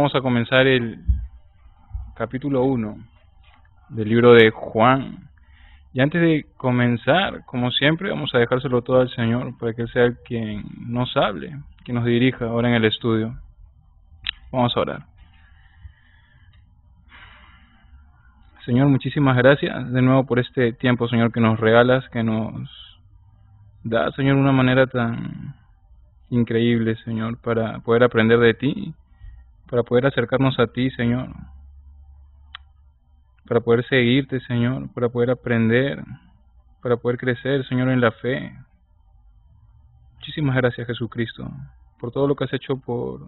vamos a comenzar el capítulo 1 del libro de Juan. Y antes de comenzar, como siempre, vamos a dejárselo todo al Señor para que Él sea quien nos hable, quien nos dirija ahora en el estudio. Vamos a orar. Señor, muchísimas gracias de nuevo por este tiempo, Señor, que nos regalas, que nos da, Señor, una manera tan increíble, Señor, para poder aprender de ti, para poder acercarnos a ti, Señor, para poder seguirte, Señor, para poder aprender, para poder crecer, Señor, en la fe. Muchísimas gracias, Jesucristo, por todo lo que has hecho por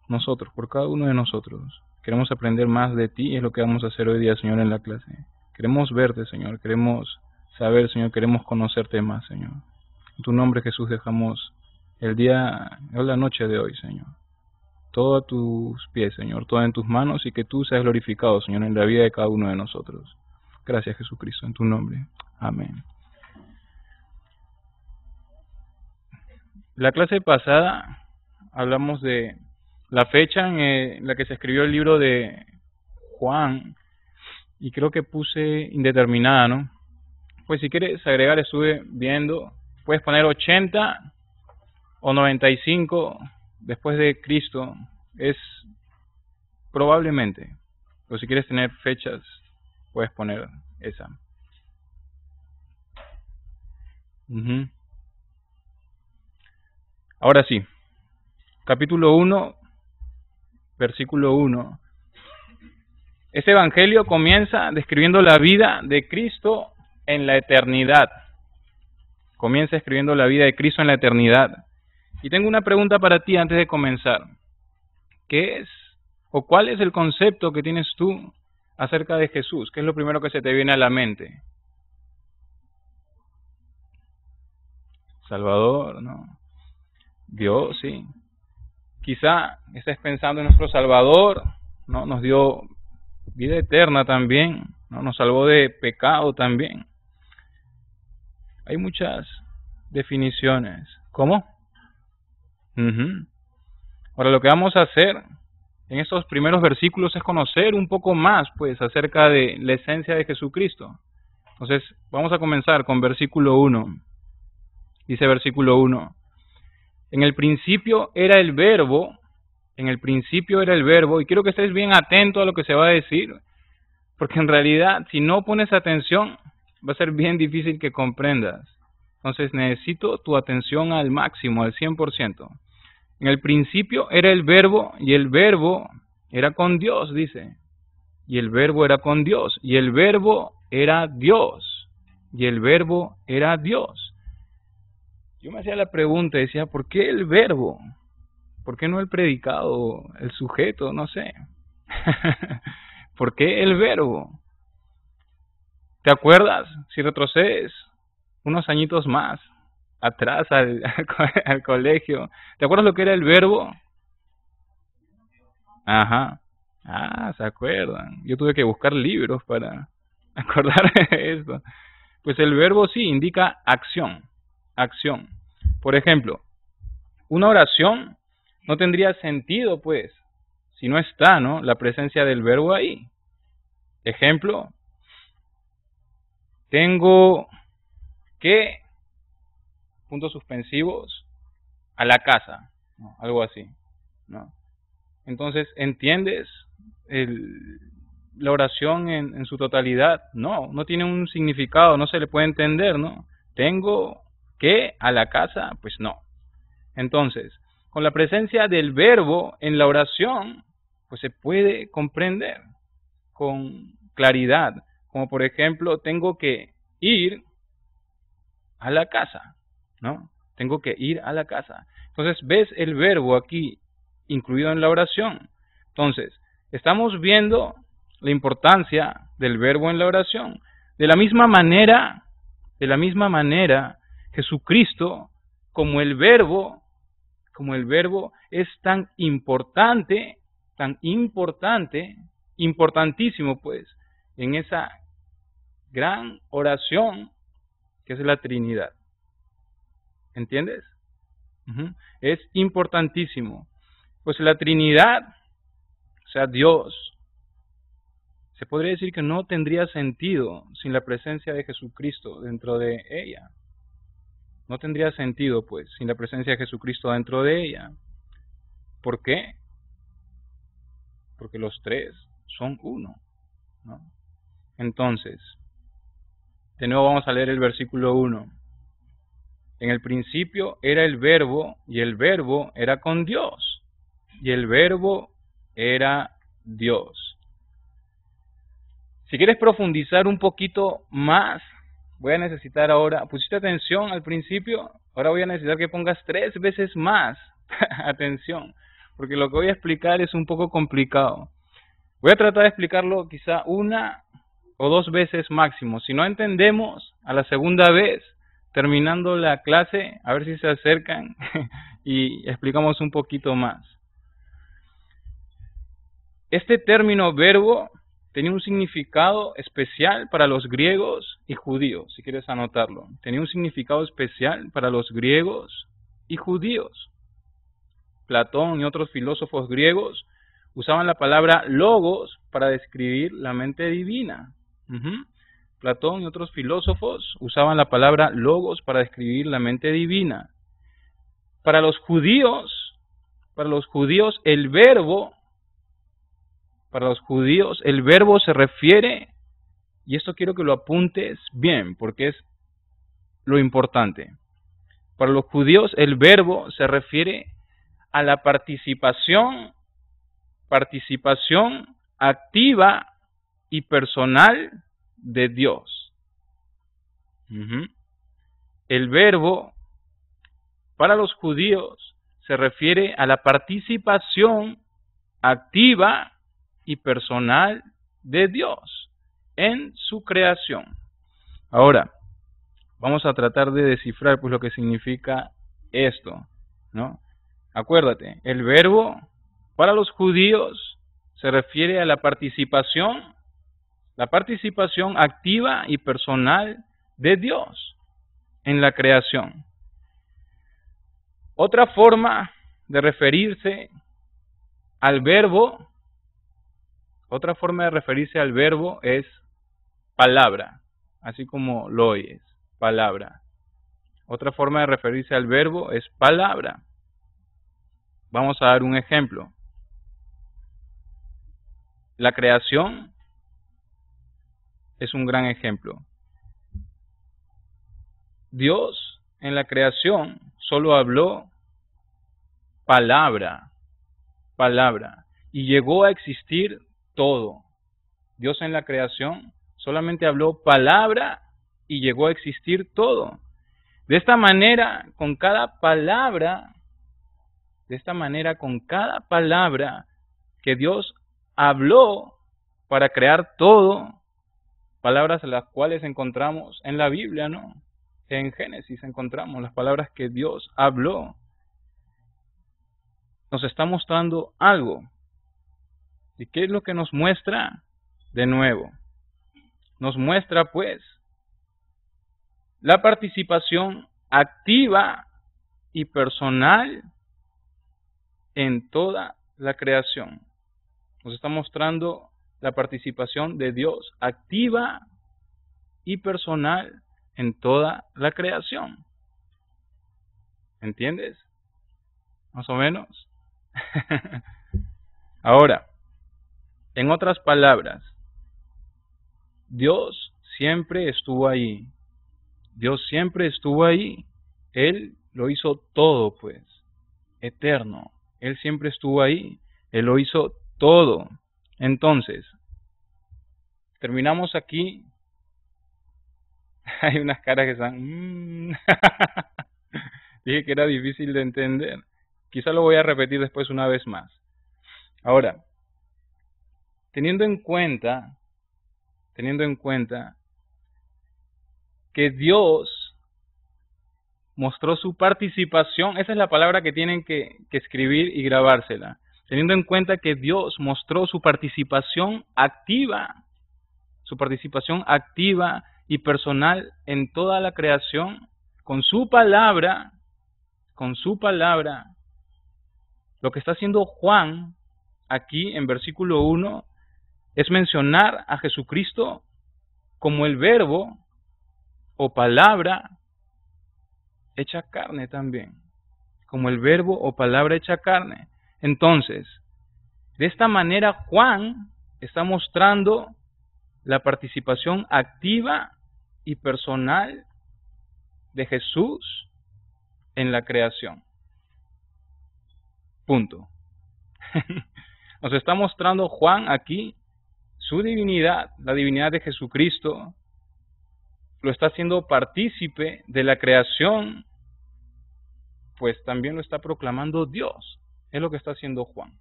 nosotros, por cada uno de nosotros. Queremos aprender más de ti y es lo que vamos a hacer hoy día, Señor, en la clase. Queremos verte, Señor, queremos saber, Señor, queremos conocerte más, Señor. En tu nombre, Jesús, dejamos el día o la noche de hoy, Señor. Todo a tus pies, Señor, todo en tus manos y que tú seas glorificado, Señor, en la vida de cada uno de nosotros. Gracias, Jesucristo, en tu nombre. Amén. La clase pasada hablamos de la fecha en la que se escribió el libro de Juan y creo que puse indeterminada, ¿no? Pues si quieres agregar, estuve viendo, puedes poner 80 o 95 después de Cristo, es probablemente, pero si quieres tener fechas, puedes poner esa. Ahora sí, capítulo 1, versículo 1. Este evangelio comienza describiendo la vida de Cristo en la eternidad. Comienza escribiendo la vida de Cristo en la eternidad. Y tengo una pregunta para ti antes de comenzar. ¿Qué es o cuál es el concepto que tienes tú acerca de Jesús? ¿Qué es lo primero que se te viene a la mente? Salvador, ¿no? Dios, sí. Quizá estés pensando en nuestro Salvador, ¿no? Nos dio vida eterna también, ¿no? Nos salvó de pecado también. Hay muchas definiciones. ¿Cómo? Ahora lo que vamos a hacer en estos primeros versículos es conocer un poco más, pues, acerca de la esencia de Jesucristo. Entonces, vamos a comenzar con versículo 1. Dice versículo 1. En el principio era el verbo, y quiero que estés bien atento a lo que se va a decir, porque en realidad, si no pones atención, va a ser bien difícil que comprendas. Entonces, necesito tu atención al máximo, al 100%. En el principio era el verbo, y el verbo era con Dios, dice. Y el verbo era con Dios, y el verbo era Dios, y el verbo era Dios. Yo me hacía la pregunta, decía, ¿por qué el verbo? ¿Por qué no el predicado, el sujeto? No sé. ¿Por qué el verbo? ¿Te acuerdas? Si retrocedes unos añitos más atrás al colegio, ¿te acuerdas lo que era el verbo? Ajá. Ah, ¿se acuerdan? Yo tuve que buscar libros para acordarme de esto. Pues el verbo sí indica acción. Acción. Por ejemplo, una oración no tendría sentido, pues, si no está, ¿no?, la presencia del verbo ahí. Ejemplo, tengo que, puntos suspensivos, a la casa, ¿no?, algo así, ¿no? Entonces, ¿entiendes la oración en su totalidad? No tiene un significado, no se le puede entender, ¿no? Tengo que a la casa, pues no. Entonces, con la presencia del verbo en la oración, pues se puede comprender con claridad. Como por ejemplo, tengo que ir a la casa, ¿no? Tengo que ir a la casa. Entonces, ¿ves el verbo aquí incluido en la oración? Entonces, estamos viendo la importancia del verbo en la oración. De la misma manera, Jesucristo, como el verbo es tan importante, importantísimo, pues, en esa gran oración que es la Trinidad. ¿Entiendes? Es importantísimo. Pues la Trinidad, o sea, Dios, se podría decir que no tendría sentido sin la presencia de Jesucristo dentro de ella. No tendría sentido, pues, sin la presencia de Jesucristo dentro de ella. ¿Por qué? Porque los tres son uno, ¿no? Entonces, de nuevo vamos a leer el versículo 1. En el principio era el Verbo, y el Verbo era con Dios, y el Verbo era Dios. Si quieres profundizar un poquito más, voy a necesitar ahora, pusiste atención al principio, ahora voy a necesitar que pongas 3 veces más atención, porque lo que voy a explicar es un poco complicado. Voy a tratar de explicarlo quizá 1 o 2 veces máximo. Si no entendemos, a la segunda vez, terminando la clase, a ver si se acercan y explicamos un poquito más. Este término verbo tenía un significado especial para los griegos y judíos, si quieres anotarlo. Tenía un significado especial para los griegos y judíos. Platón y otros filósofos griegos usaban la palabra logos para describir la mente divina. Platón y otros filósofos usaban la palabra logos para describir la mente divina. Para los judíos el verbo se refiere, y esto quiero que lo apuntes bien, porque es lo importante. Para los judíos el verbo se refiere a la participación activa y personal de Dios. El verbo para los judíos se refiere a la participación activa y personal de Dios en su creación. Ahora, vamos a tratar de descifrar pues lo que significa esto, ¿no? Acuérdate, el verbo para los judíos se refiere a la participación activa y personal de Dios en la creación. Otra forma de referirse al verbo es palabra, así como lo oyes, palabra. Otra forma de referirse al verbo es palabra. Vamos a dar un ejemplo. La creación es un gran ejemplo. Dios en la creación solo habló palabra, y llegó a existir todo. Dios en la creación solamente habló palabra y llegó a existir todo. De esta manera, con cada palabra que Dios habló para crear todo, palabras las cuales encontramos en la Biblia, ¿no? En Génesis encontramos las palabras que Dios habló. Nos está mostrando algo. ¿Y qué es lo que nos muestra? De nuevo, nos muestra pues la participación activa y personal en toda la creación. Nos está mostrando la participación de Dios activa y personal en toda la creación. ¿Entiendes? Más o menos. Ahora, en otras palabras, Dios siempre estuvo ahí. Dios siempre estuvo ahí. Él lo hizo todo, pues, eterno. Él siempre estuvo ahí. Él lo hizo todo. Entonces, terminamos aquí. Hay unas caras que están... Dije que era difícil de entender. Quizá lo voy a repetir después una vez más. Ahora, teniendo en cuenta que Dios mostró su participación, esa es la palabra que tienen que escribir y grabársela. Teniendo en cuenta que Dios mostró su participación activa y personal en toda la creación, con su palabra, Lo que está haciendo Juan aquí en versículo 1 es mencionar a Jesucristo como el verbo o palabra hecha carne también. Como el verbo o palabra hecha carne. Entonces, de esta manera Juan está mostrando la participación activa y personal de Jesús en la creación. Punto. Nos está mostrando Juan aquí su divinidad, la divinidad de Jesucristo. Lo está haciendo partícipe de la creación, pues también lo está proclamando Dios. Es lo que está haciendo Juan.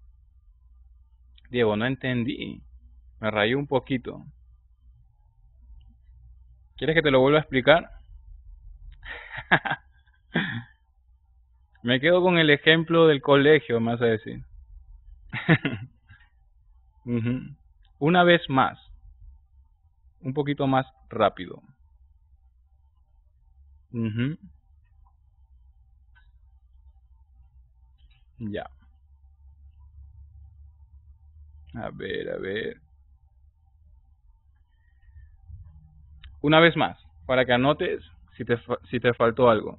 Diego, no entendí. Me rayé un poquito. ¿Quieres que te lo vuelva a explicar? Me quedo con el ejemplo del colegio, me vas a decir. Una vez más. Un poquito más rápido. Ya. A ver. Una vez más, para que anotes si te faltó algo.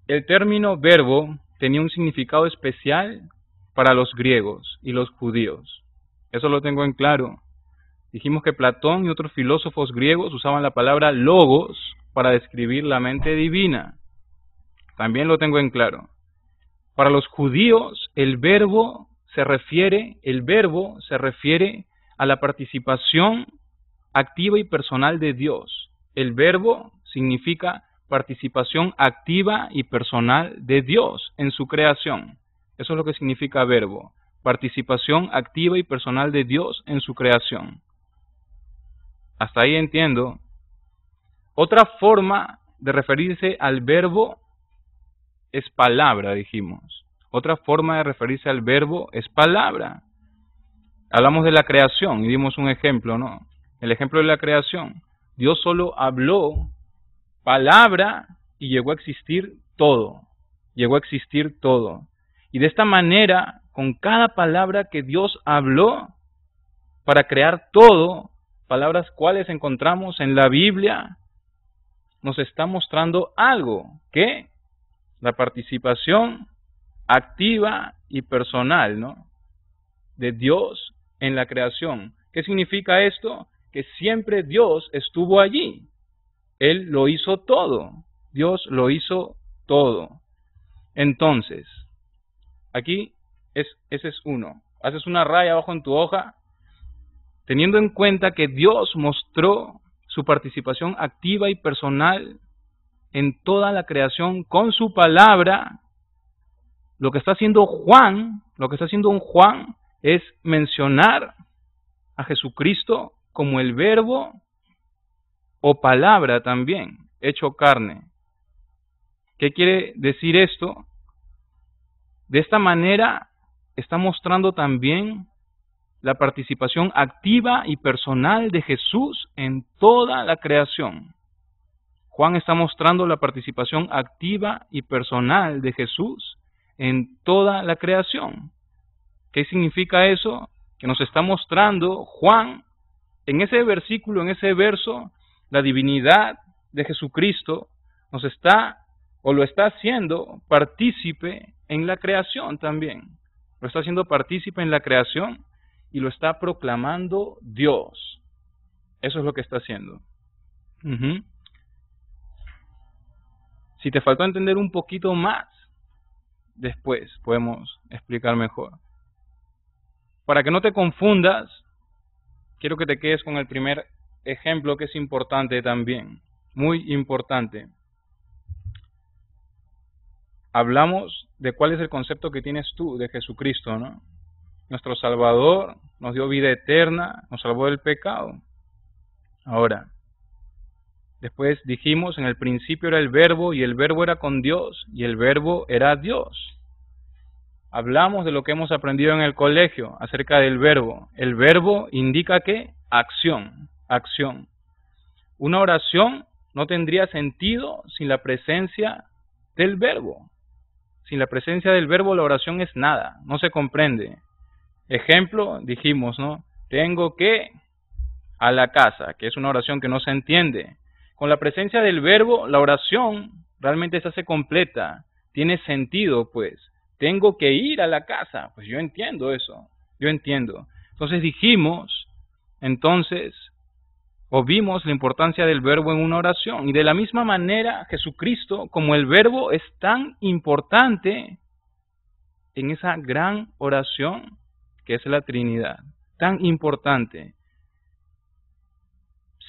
El término verbo tenía un significado especial para los griegos y los judíos. Eso lo tengo en claro. Dijimos que Platón y otros filósofos griegos usaban la palabra logos para describir la mente divina. También lo tengo en claro. Para los judíos, el verbo se refiere a la participación activa y personal de Dios. El verbo significa participación activa y personal de Dios en su creación. Eso es lo que significa verbo. Participación activa y personal de Dios en su creación. Hasta ahí entiendo. Otra forma de referirse al verbo es palabra, dijimos. Otra forma de referirse al verbo es palabra. Hablamos de la creación y dimos un ejemplo, ¿no? El ejemplo de la creación. Dios solo habló palabra y llegó a existir todo. Llegó a existir todo. Y de esta manera, con cada palabra que Dios habló para crear todo, palabras cuales encontramos en la Biblia, nos está mostrando algo, que la participación activa y personal, ¿no?, de Dios en la creación. ¿Qué significa esto? Que siempre Dios estuvo allí. Él lo hizo todo. Dios lo hizo todo. Entonces, aquí ese es uno. Haces una raya abajo en tu hoja, teniendo en cuenta que Dios mostró su participación activa y personal en toda la creación con su palabra. Lo que está haciendo Juan es mencionar a Jesucristo como el verbo o palabra también, hecho carne. ¿Qué quiere decir esto? De esta manera está mostrando también la participación activa y personal de Jesús en toda la creación. Juan está mostrando la participación activa y personal de Jesús en toda la creación. ¿Qué significa eso? Que nos está mostrando Juan en ese versículo, en ese verso, la divinidad de Jesucristo nos está o lo está haciendo partícipe en la creación también. Lo está haciendo partícipe en la creación y lo está proclamando Dios. Eso es lo que está haciendo. Si te faltó entender un poquito más, después podemos explicar mejor. Para que no te confundas, quiero que te quedes con el primer ejemplo, que es importante también, muy importante. Hablamos de cuál es el concepto que tienes tú de Jesucristo, ¿no? Nuestro Salvador nos dio vida eterna, nos salvó del pecado. Ahora, después dijimos, en el principio era el Verbo, y el Verbo era con Dios, y el Verbo era Dios. Hablamos de lo que hemos aprendido en el colegio acerca del verbo. El verbo indica ¿qué? Acción, acción. Una oración no tendría sentido sin la presencia del verbo. sin la presencia del verbo la oración es nada, no se comprende. Ejemplo, dijimos, ¿no? Tengo que a la casa, que es una oración que no se entiende. Con la presencia del verbo, la oración realmente se hace completa, tiene sentido, pues. Tengo que ir a la casa, pues yo entiendo eso, yo entiendo. Entonces dijimos, o vimos la importancia del verbo en una oración, y de la misma manera Jesucristo, como el verbo es tan importante en esa gran oración que es la Trinidad, tan importante.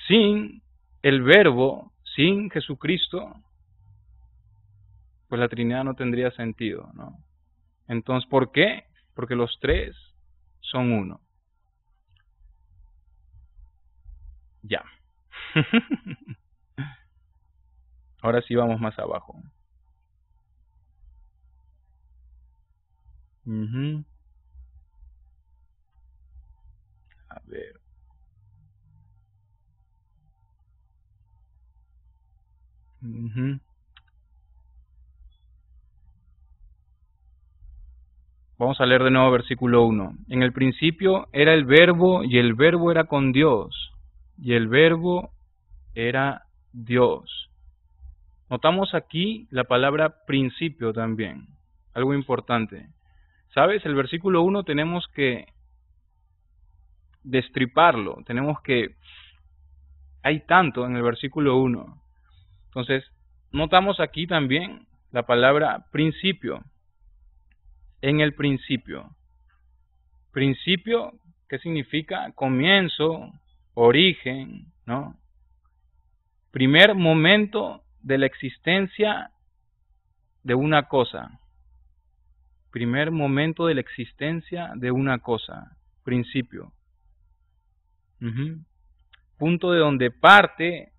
Sin el verbo, sin Jesucristo, pues la Trinidad no tendría sentido, ¿no? Entonces, ¿por qué? Porque los tres son uno. Ya. Ahora sí vamos más abajo. A ver. Vamos a leer de nuevo versículo 1. En el principio era el verbo, y el verbo era con Dios, y el verbo era Dios. Notamos aquí la palabra principio también, algo importante. ¿Sabes? El versículo 1 tenemos que destriparlo, hay tanto en el versículo 1. Entonces, notamos aquí también la palabra principio. En el principio. Principio, ¿qué significa? Comienzo, origen, ¿no? Primer momento de la existencia de una cosa. Primer momento de la existencia de una cosa. Principio. Punto de donde parte,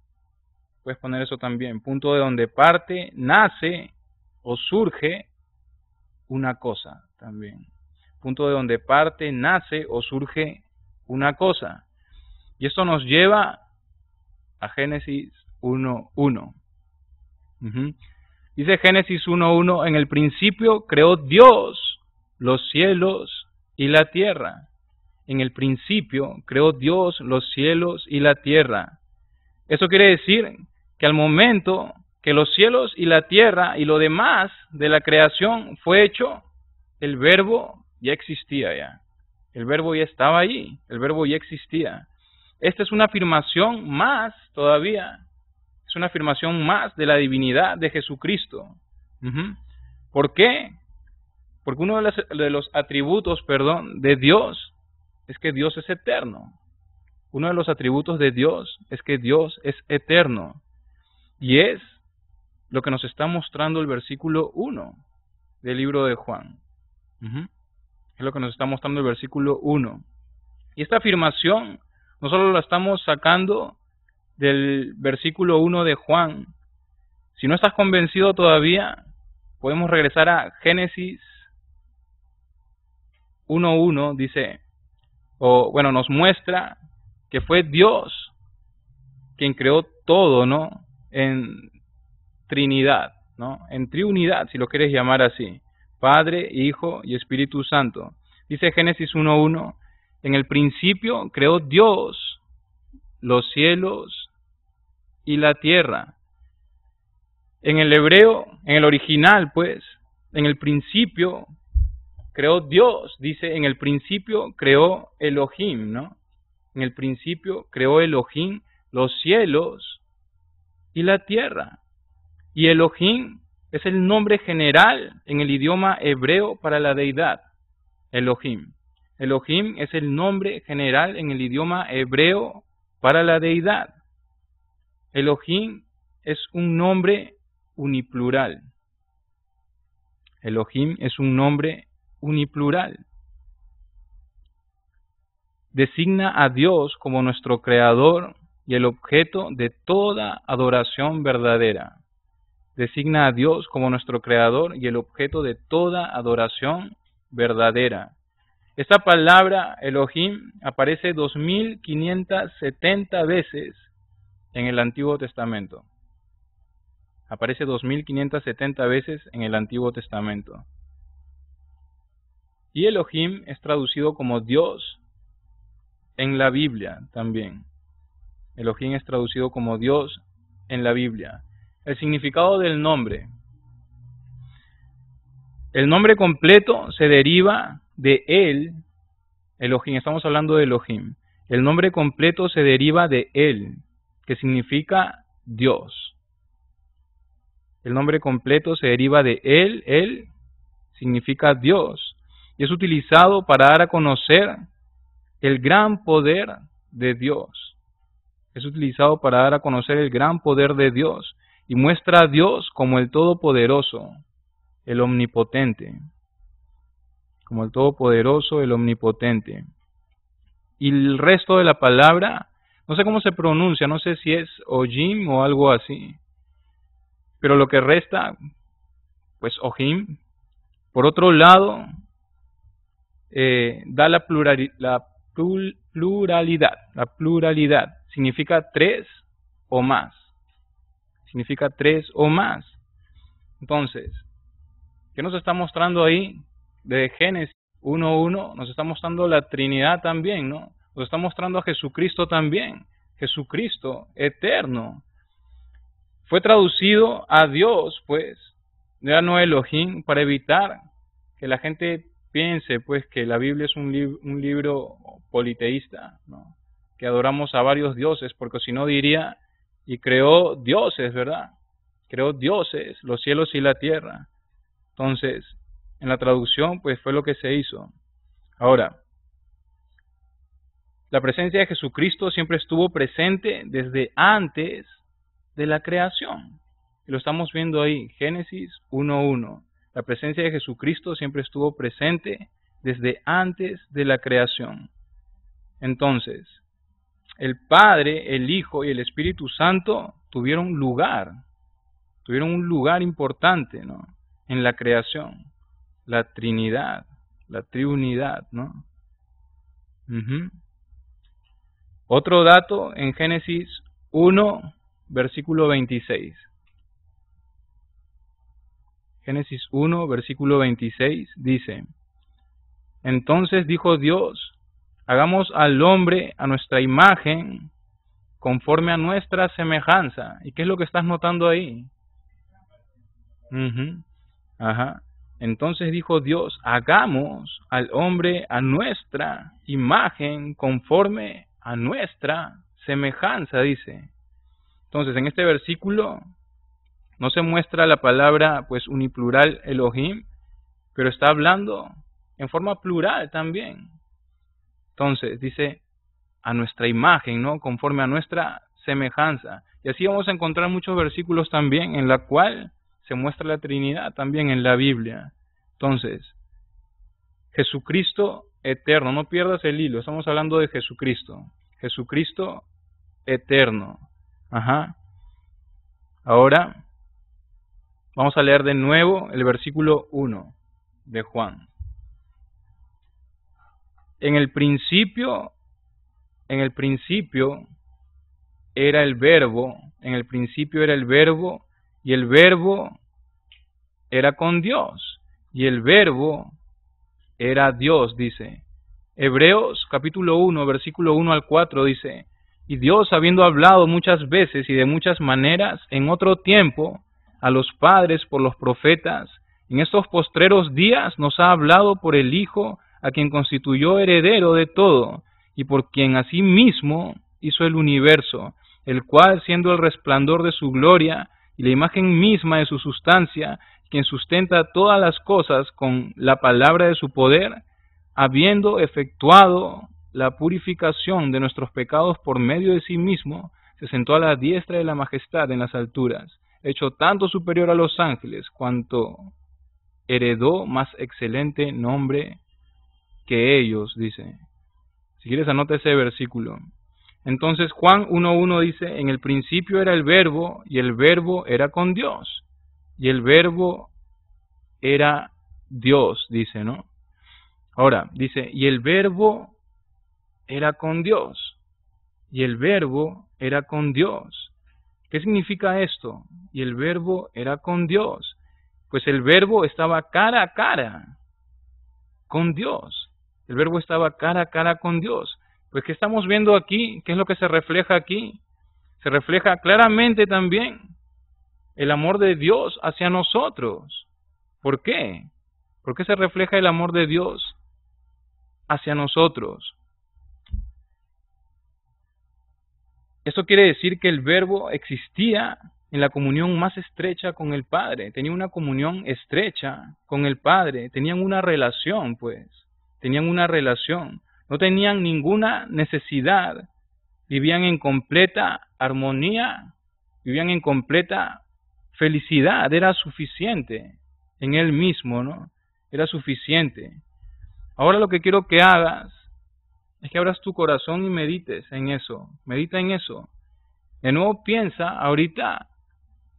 puedes poner eso también, punto de donde parte, nace o surge una cosa también. Punto de donde parte, nace o surge una cosa. Y esto nos lleva a Génesis 1:1. Dice Génesis 1:1, en el principio creó Dios los cielos y la tierra. En el principio creó Dios los cielos y la tierra. Eso quiere decir que al momento que los cielos y la tierra y lo demás de la creación fue hecho, el verbo ya existía ya. El verbo ya estaba allí, el verbo ya existía. Esta es una afirmación más todavía, es una afirmación más de la divinidad de Jesucristo. ¿Por qué? Porque uno de los atributos, de Dios es que Dios es eterno. Uno de los atributos de Dios es que Dios es eterno. Y es lo que nos está mostrando el versículo 1 del libro de Juan. Es lo que nos está mostrando el versículo 1. Y esta afirmación no solo la estamos sacando del versículo 1 de Juan. Si no estás convencido todavía, podemos regresar a Génesis 1:1, dice, nos muestra que fue Dios quien creó todo, ¿no? En Trinidad, ¿no? En triunidad, si lo quieres llamar así. Padre, Hijo y Espíritu Santo. Dice Génesis 1:1, en el principio creó Dios los cielos y la tierra. En el hebreo, en el original, pues, en el principio creó Dios, dice, en el principio creó Elohim, ¿no? En el principio creó Elohim los cielos y la tierra. Y Elohim es el nombre general en el idioma hebreo para la deidad. Elohim. Elohim es el nombre general en el idioma hebreo para la deidad. Elohim es un nombre uniplural. Elohim es un nombre uniplural. Designa a Dios como nuestro creador y el objeto de toda adoración verdadera. Designa a Dios como nuestro creador y el objeto de toda adoración verdadera. Esta palabra Elohim aparece 2570 veces en el Antiguo Testamento. Aparece 2570 veces en el Antiguo Testamento. Y Elohim es traducido como Dios en la Biblia también. Elohim es traducido como Dios en la Biblia. El significado del nombre. El nombre completo se deriva de él, Elohim, estamos hablando de Elohim. El nombre completo se deriva de él, que significa Dios. El nombre completo se deriva de él significa Dios. Y es utilizado para dar a conocer el gran poder de Dios. Es utilizado para dar a conocer el gran poder de Dios y muestra a Dios como el Todopoderoso, el Omnipotente. Como el Todopoderoso, el Omnipotente. Y el resto de la palabra, no sé cómo se pronuncia, no sé si es Ojim o algo así. Pero lo que resta, pues Ojim. Por otro lado, da la pluralidad. La pluralidad significa tres o más. Significa tres o más. Entonces, ¿qué nos está mostrando ahí? De Génesis 1:1 nos está mostrando la Trinidad también, ¿no? Nos está mostrando a Jesucristo también. Jesucristo eterno. Fue traducido a Dios, pues, ya no Elohim, para evitar que la gente piense, pues, que la Biblia es un libro politeísta, ¿no? Que adoramos a varios dioses, porque si no diría, y creó dioses, ¿verdad? Creó dioses, los cielos y la tierra. Entonces, en la traducción, pues, fue lo que se hizo. Ahora, la presencia de Jesucristo siempre estuvo presente desde antes de la creación. Y lo estamos viendo ahí, Génesis 1:1. La presencia de Jesucristo siempre estuvo presente desde antes de la creación. Entonces, el Padre, el Hijo y el Espíritu Santo tuvieron un lugar importante, ¿no? En la creación. La Trinidad, la Triunidad, ¿no? Otro dato en Génesis 1, versículo 26. Génesis 1, versículo 26 dice: Entonces dijo Dios, hagamos al hombre a nuestra imagen, conforme a nuestra semejanza. ¿Y qué es lo que estás notando ahí? Entonces dijo Dios, hagamos al hombre a nuestra imagen, conforme a nuestra semejanza, dice. Entonces, en este versículo no se muestra la palabra, pues, uniplural Elohim, pero está hablando en forma plural también. Entonces, dice, a nuestra imagen, ¿no? Conforme a nuestra semejanza. Y así vamos a encontrar muchos versículos también en la cual se muestra la Trinidad también en la Biblia. Entonces, Jesucristo eterno, no pierdas el hilo, estamos hablando de Jesucristo. Jesucristo eterno. Ahora, vamos a leer de nuevo el versículo 1 de Juan. En el principio era el verbo, y el verbo era con Dios, y el verbo era Dios, dice. Hebreos capítulo 1, versículo 1 al 4 dice: Y Dios, habiendo hablado muchas veces y de muchas maneras en otro tiempo a los padres por los profetas, en estos postreros días nos ha hablado por el Hijo, a quien constituyó heredero de todo, y por quien asimismo hizo el universo, el cual, siendo el resplandor de su gloria y la imagen misma de su sustancia, quien sustenta todas las cosas con la palabra de su poder, habiendo efectuado la purificación de nuestros pecados por medio de sí mismo, se sentó a la diestra de la majestad en las alturas, hecho tanto superior a los ángeles, cuanto heredó más excelente nombre que ellos, dice. Si quieres, anota ese versículo. Entonces Juan 1:1 dice: en el principio era el verbo, y el verbo era con Dios, y el verbo era Dios, dice, ¿no? Ahora, dice, y el verbo era con Dios, y el verbo era con Dios. ¿Qué significa esto? y el Verbo era con Dios. Pues el Verbo estaba cara a cara con Dios. El Verbo estaba cara a cara con Dios. Pues ¿qué estamos viendo aquí? ¿Qué es lo que se refleja aquí? Se refleja claramente también el amor de Dios hacia nosotros. ¿Por qué? ¿Por qué se refleja el amor de Dios hacia nosotros? Esto quiere decir que el Verbo existía en la comunión más estrecha con el Padre. Tenía una comunión estrecha con el Padre. Tenían una relación, pues. Tenían una relación. No tenían ninguna necesidad. Vivían en completa armonía. Vivían en completa felicidad. Era suficiente en Él mismo, ¿no? Era suficiente. Ahora lo que quiero que hagas es que abras tu corazón y medites en eso. Medita en eso. De nuevo piensa ahorita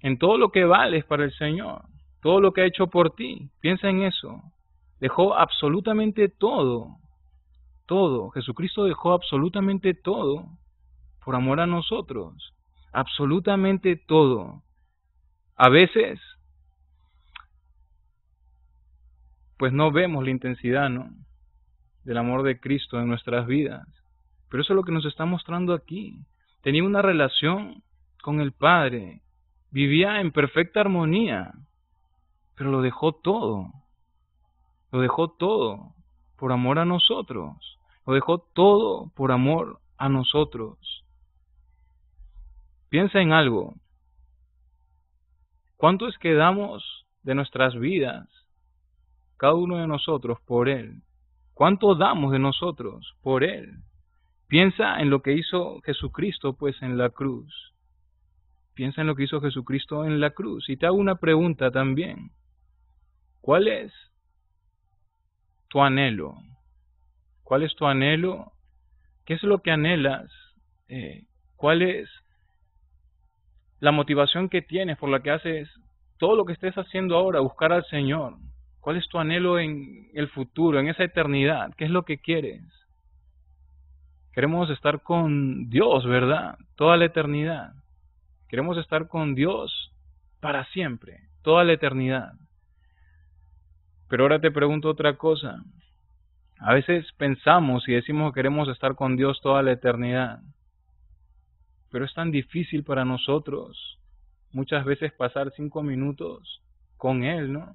en todo lo que vales para el Señor. Todo lo que ha hecho por ti. Piensa en eso. Dejó absolutamente todo. Todo. Jesucristo dejó absolutamente todo por amor a nosotros. Absolutamente todo. A veces, pues no vemos la intensidad, ¿no?, del amor de Cristo en nuestras vidas. Pero eso es lo que nos está mostrando aquí. Tenía una relación con el Padre. Vivía en perfecta armonía. Pero lo dejó todo. Lo dejó todo por amor a nosotros. Lo dejó todo por amor a nosotros. Piensa en algo. ¿Cuánto es que damos de nuestras vidas, cada uno de nosotros, por Él? ¿Cuánto damos de nosotros por Él? Piensa en lo que hizo Jesucristo, pues, en la cruz. Piensa en lo que hizo Jesucristo en la cruz. Y te hago una pregunta también. ¿Cuál es tu anhelo? ¿Cuál es tu anhelo? ¿Qué es lo que anhelas? ¿Cuál es la motivación que tienes por la que haces todo lo que estés haciendo ahora, buscar al Señor? ¿Cuál es tu anhelo en el futuro, en esa eternidad? ¿Qué es lo que quieres? Queremos estar con Dios, ¿verdad? Toda la eternidad. Queremos estar con Dios para siempre, toda la eternidad. Pero ahora te pregunto otra cosa. A veces pensamos y decimos que queremos estar con Dios toda la eternidad. Pero es tan difícil para nosotros muchas veces pasar 5 minutos con Él, ¿no?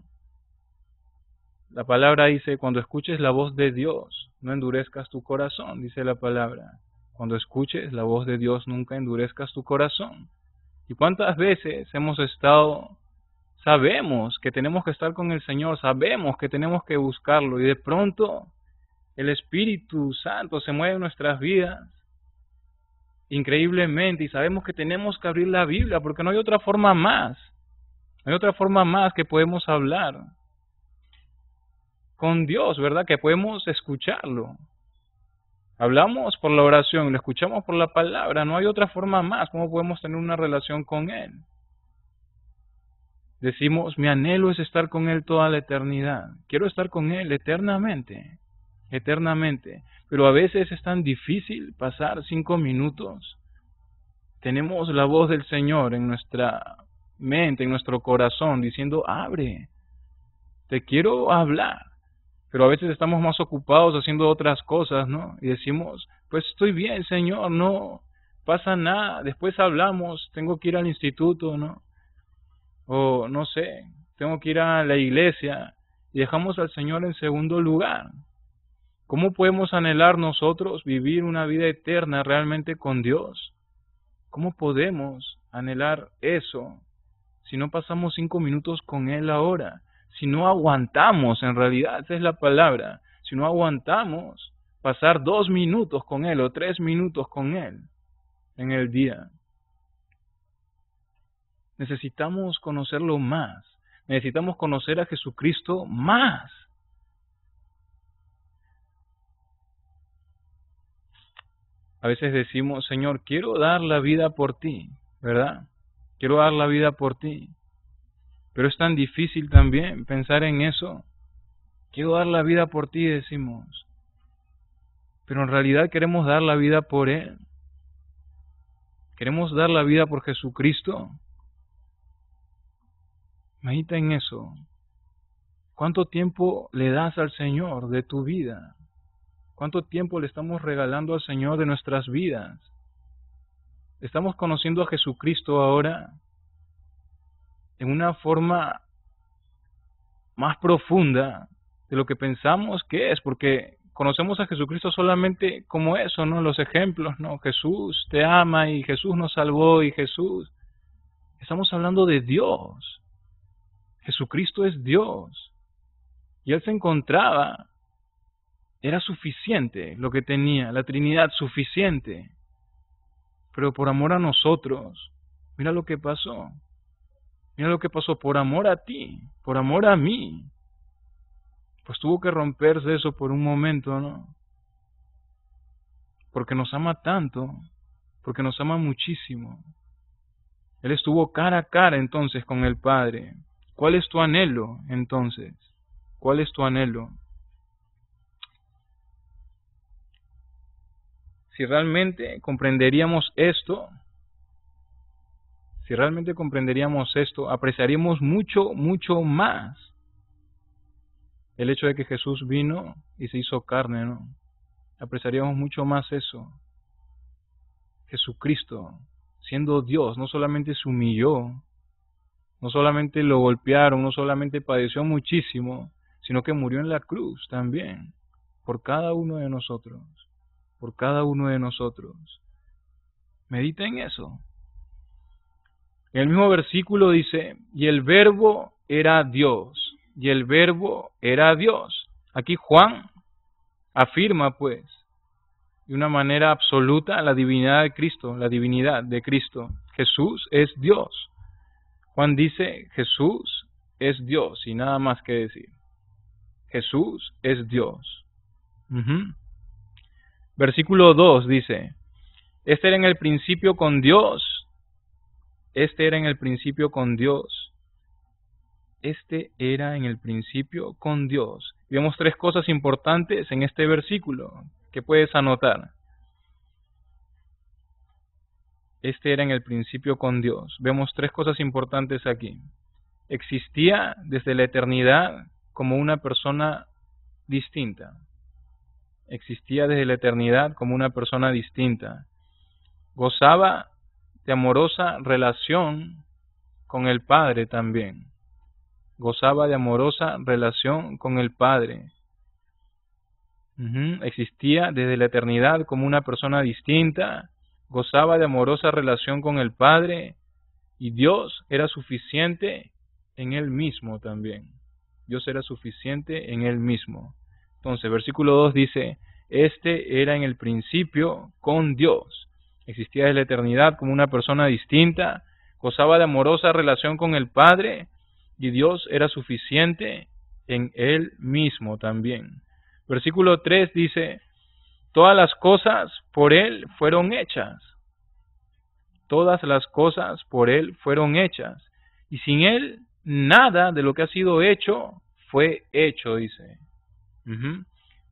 La palabra dice, cuando escuches la voz de Dios, no endurezcas tu corazón, dice la palabra. Cuando escuches la voz de Dios, nunca endurezcas tu corazón. ¿Y cuántas veces sabemos que tenemos que estar con el Señor, sabemos que tenemos que buscarlo, y de pronto el Espíritu Santo se mueve en nuestras vidas increíblemente, y sabemos que tenemos que abrir la Biblia, porque no hay otra forma más, no hay otra forma más que podemos hablar con Dios, ¿verdad? Que podemos escucharlo. Hablamos por la oración, lo escuchamos por la palabra, no hay otra forma más. ¿Cómo podemos tener una relación con Él? Decimos, mi anhelo es estar con Él toda la eternidad. Quiero estar con Él eternamente, eternamente. Pero a veces es tan difícil pasar 5 minutos. Tenemos la voz del Señor en nuestra mente, en nuestro corazón, diciendo, abre, te quiero hablar. Pero a veces estamos más ocupados haciendo otras cosas, ¿no? Y decimos, pues estoy bien, Señor, no pasa nada, después hablamos, tengo que ir al instituto, ¿no? O no sé, tengo que ir a la iglesia, y dejamos al Señor en segundo lugar. ¿Cómo podemos anhelar nosotros vivir una vida eterna realmente con Dios? ¿Cómo podemos anhelar eso si no pasamos 5 minutos con Él ahora? Si no aguantamos, en realidad, esa es la palabra, si no aguantamos pasar 2 minutos con Él o 3 minutos con Él en el día. Necesitamos conocerlo más, necesitamos conocer a Jesucristo más. A veces decimos, Señor, quiero dar la vida por ti, ¿verdad? Quiero dar la vida por ti. Pero es tan difícil también pensar en eso. Quiero dar la vida por ti, decimos. Pero en realidad queremos dar la vida por Él. Queremos dar la vida por Jesucristo. Medita en eso. ¿Cuánto tiempo le das al Señor de tu vida? ¿Cuánto tiempo le estamos regalando al Señor de nuestras vidas? ¿Estamos conociendo a Jesucristo ahora en una forma más profunda de lo que pensamos que es? Porque conocemos a Jesucristo solamente como eso, ¿no? Los ejemplos, ¿no? Jesús te ama y Jesús nos salvó y Jesús. Estamos hablando de Dios. Jesucristo es Dios. Y Él se encontraba, era suficiente lo que tenía, la Trinidad suficiente. Pero por amor a nosotros, mira lo que pasó. Mira lo que pasó por amor a ti, por amor a mí. Pues tuvo que romperse eso por un momento, ¿no? Porque nos ama tanto, porque nos ama muchísimo. Él estuvo cara a cara entonces con el Padre. ¿Cuál es tu anhelo entonces? ¿Cuál es tu anhelo? Si realmente comprenderíamos esto, apreciaríamos mucho, mucho más el hecho de que Jesús vino y se hizo carne, ¿no? Apreciaríamos mucho más eso. Jesucristo, siendo Dios, no solamente se humilló, no solamente lo golpearon, no solamente padeció muchísimo, sino que murió en la cruz también, por cada uno de nosotros, por cada uno de nosotros. Medita en eso. En el mismo versículo dice, y el verbo era Dios, y el verbo era Dios. Aquí Juan afirma pues, de una manera absoluta, la divinidad de Cristo, la divinidad de Cristo. Jesús es Dios. Juan dice, Jesús es Dios, y nada más que decir. Jesús es Dios. Versículo 2 dice, este era en el principio con Dios. Este era en el principio con Dios. Este era en el principio con Dios. Y vemos tres cosas importantes en este versículo que puedes anotar. Este era en el principio con Dios. Vemos tres cosas importantes aquí. Existía desde la eternidad como una persona distinta. Existía desde la eternidad como una persona distinta. Gozaba de amorosa relación con el Padre también. Gozaba de amorosa relación con el Padre. Existía desde la eternidad como una persona distinta. Gozaba de amorosa relación con el Padre. Y Dios era suficiente en Él mismo también. Dios era suficiente en Él mismo. Entonces, versículo 2 dice, este era en el principio con Dios. Existía desde la eternidad como una persona distinta, gozaba de amorosa relación con el Padre, y Dios era suficiente en Él mismo también. Versículo 3 dice, todas las cosas por Él fueron hechas. Todas las cosas por Él fueron hechas. Y sin Él, nada de lo que ha sido hecho fue hecho, dice.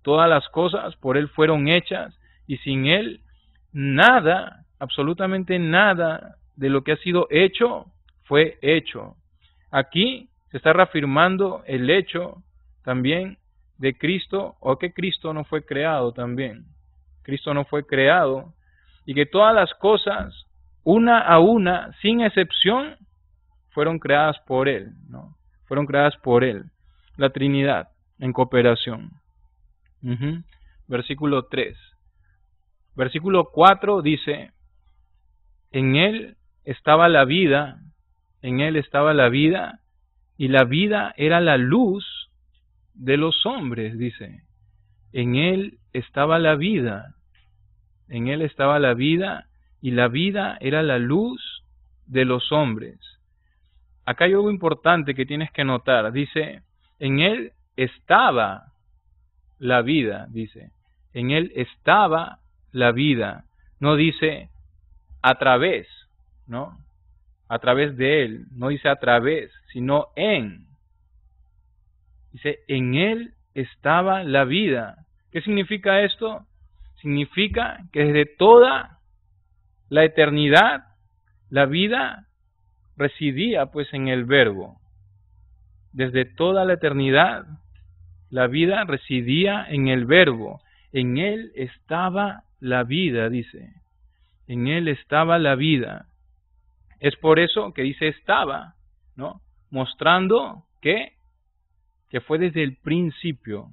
Todas las cosas por Él fueron hechas. Y sin Él, nada, absolutamente nada de lo que ha sido hecho fue hecho. Aquí se está reafirmando el hecho también de Cristo, o que Cristo no fue creado también. Cristo no fue creado. Y que todas las cosas, una a una, sin excepción, fueron creadas por Él, ¿no? Fueron creadas por Él. La Trinidad en cooperación. Versículo 3. Versículo 4 dice, en Él estaba la vida, en Él estaba la vida, y la vida era la luz de los hombres, dice. En Él estaba la vida, en Él estaba la vida, y la vida era la luz de los hombres. Acá hay algo importante que tienes que notar. Dice, en Él estaba la vida, dice. En Él estaba la vida. No dice a través, ¿no? A través de Él. No dice a través, sino en. Dice, en Él estaba la vida. ¿Qué significa esto? Significa que desde toda la eternidad, la vida residía pues en el Verbo. desde toda la eternidad, la vida residía en el Verbo. En Él estaba la vida, dice. En Él estaba la vida. Es por eso que dice estaba, ¿no? Mostrando que fue desde el principio.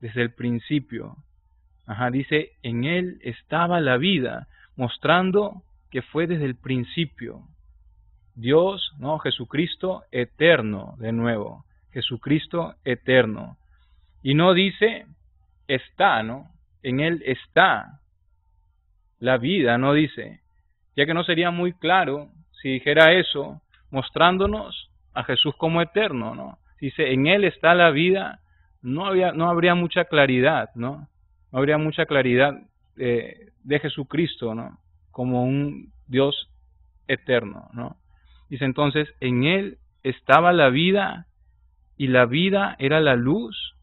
Desde el principio. Dice, en Él estaba la vida, mostrando que fue desde el principio. Dios, ¿no? Jesucristo eterno, de nuevo. Jesucristo eterno. Y no dice está, ¿no? En Él está la vida, no dice. Ya que no sería muy claro si dijera eso, mostrándonos a Jesús como eterno, ¿no? Dice, en Él está la vida, no habría mucha claridad, ¿no? No habría mucha claridad de Jesucristo, ¿no? Como un Dios eterno, ¿no? Dice entonces, en Él estaba la vida y la vida era la luz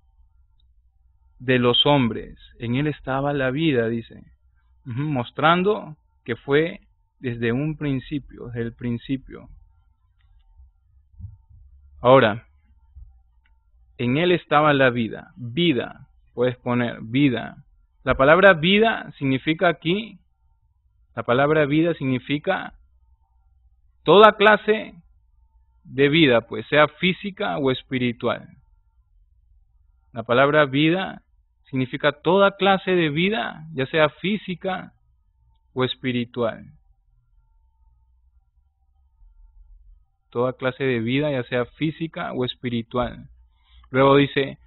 de los hombres. En Él estaba la vida, dice, mostrando que fue desde un principio, desde el principio. Ahora, en Él estaba la vida, vida, puedes poner vida. La palabra vida significa aquí, la palabra vida significa toda clase de vida, pues sea física o espiritual. La palabra vida significa toda clase de vida, ya sea física o espiritual. Toda clase de vida, ya sea física o espiritual. Luego dice,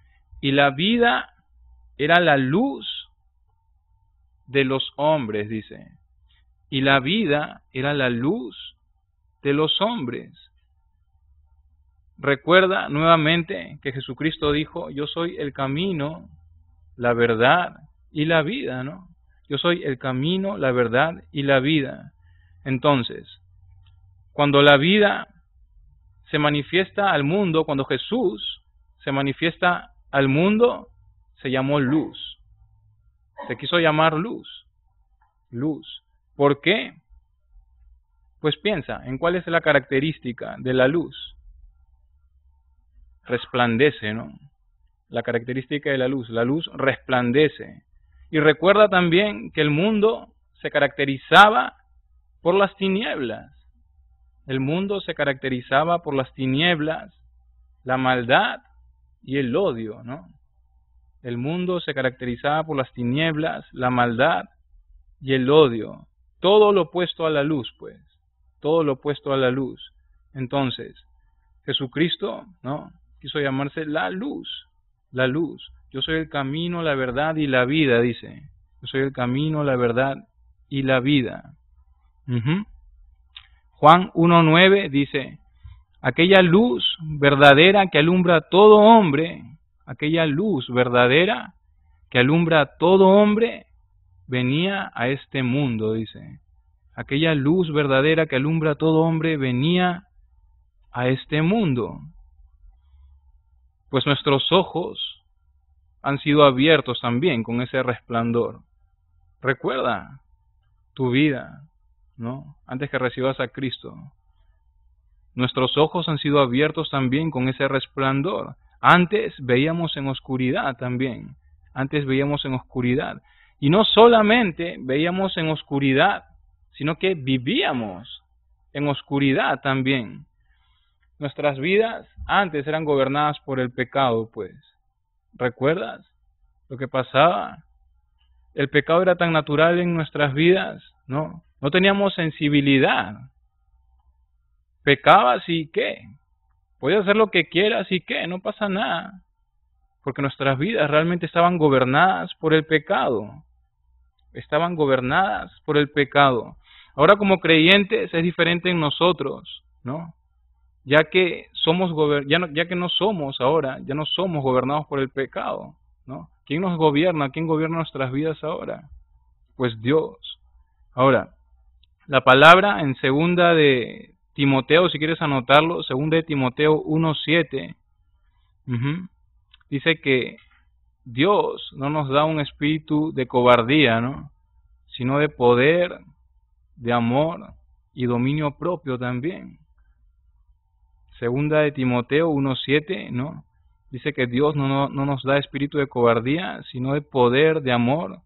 y la vida era la luz de los hombres, dice. Y la vida era la luz de los hombres. Recuerda nuevamente que Jesucristo dijo, yo soy el camino, la verdad y la vida, ¿no? Yo soy el camino, la verdad y la vida. Entonces, cuando la vida se manifiesta al mundo, cuando Jesús se manifiesta al mundo, se llamó luz. Se quiso llamar luz. Luz. ¿Por qué? Pues piensa, ¿en cuál es la característica de la luz? Resplandece, ¿no? La característica de la luz resplandece. Y recuerda también que el mundo se caracterizaba por las tinieblas. El mundo se caracterizaba por las tinieblas, la maldad y el odio, ¿no? El mundo se caracterizaba por las tinieblas, la maldad y el odio. Todo lo opuesto a la luz, pues. Todo lo opuesto a la luz. Entonces, Jesucristo, ¿no? Quiso llamarse la luz. La luz. Yo soy el camino, la verdad y la vida, dice. Yo soy el camino, la verdad y la vida. Juan 1:9 dice, aquella luz verdadera que alumbra a todo hombre, aquella luz verdadera que alumbra a todo hombre, venía a este mundo, dice. Aquella luz verdadera que alumbra a todo hombre venía a este mundo. Pues nuestros ojos han sido abiertos también con ese resplandor. Recuerda tu vida, ¿no? Antes que recibas a Cristo. Nuestros ojos han sido abiertos también con ese resplandor. Antes veíamos en oscuridad también. Antes veíamos en oscuridad. Y no solamente veíamos en oscuridad, sino que vivíamos en oscuridad también. Nuestras vidas antes eran gobernadas por el pecado, pues. ¿Recuerdas lo que pasaba? El pecado era tan natural en nuestras vidas, ¿no? No teníamos sensibilidad. Pecabas y ¿qué? Podías hacer lo que quieras y ¿qué? No pasa nada. Porque nuestras vidas realmente estaban gobernadas por el pecado. Estaban gobernadas por el pecado. Ahora como creyentes es diferente en nosotros, ¿no? Ya que no somos ahora, ya no somos gobernados por el pecado, ¿no? ¿Quién nos gobierna? ¿Quién gobierna nuestras vidas ahora? Pues Dios. Ahora, la palabra en segunda de Timoteo, si quieres anotarlo, segunda de Timoteo 1:7, dice que Dios no nos da un espíritu de cobardía, ¿no? Sino de poder, de amor y dominio propio también. Segunda de Timoteo 1:7, ¿no? Dice que Dios no nos da espíritu de cobardía, sino de poder, de amor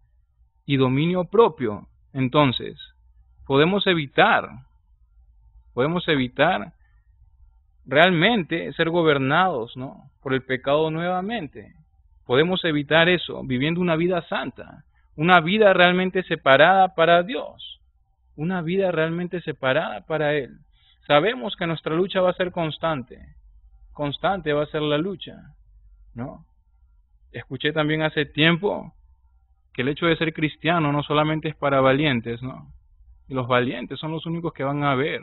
y dominio propio. Entonces, podemos evitar realmente ser gobernados, ¿no?, por el pecado nuevamente. Podemos evitar eso viviendo una vida santa, una vida realmente separada para Dios, una vida realmente separada para Él. Sabemos que nuestra lucha va a ser constante va a ser la lucha, ¿no? Escuché también hace tiempo que el hecho de ser cristiano no solamente es para valientes, ¿no? Y los valientes son los únicos que van a ver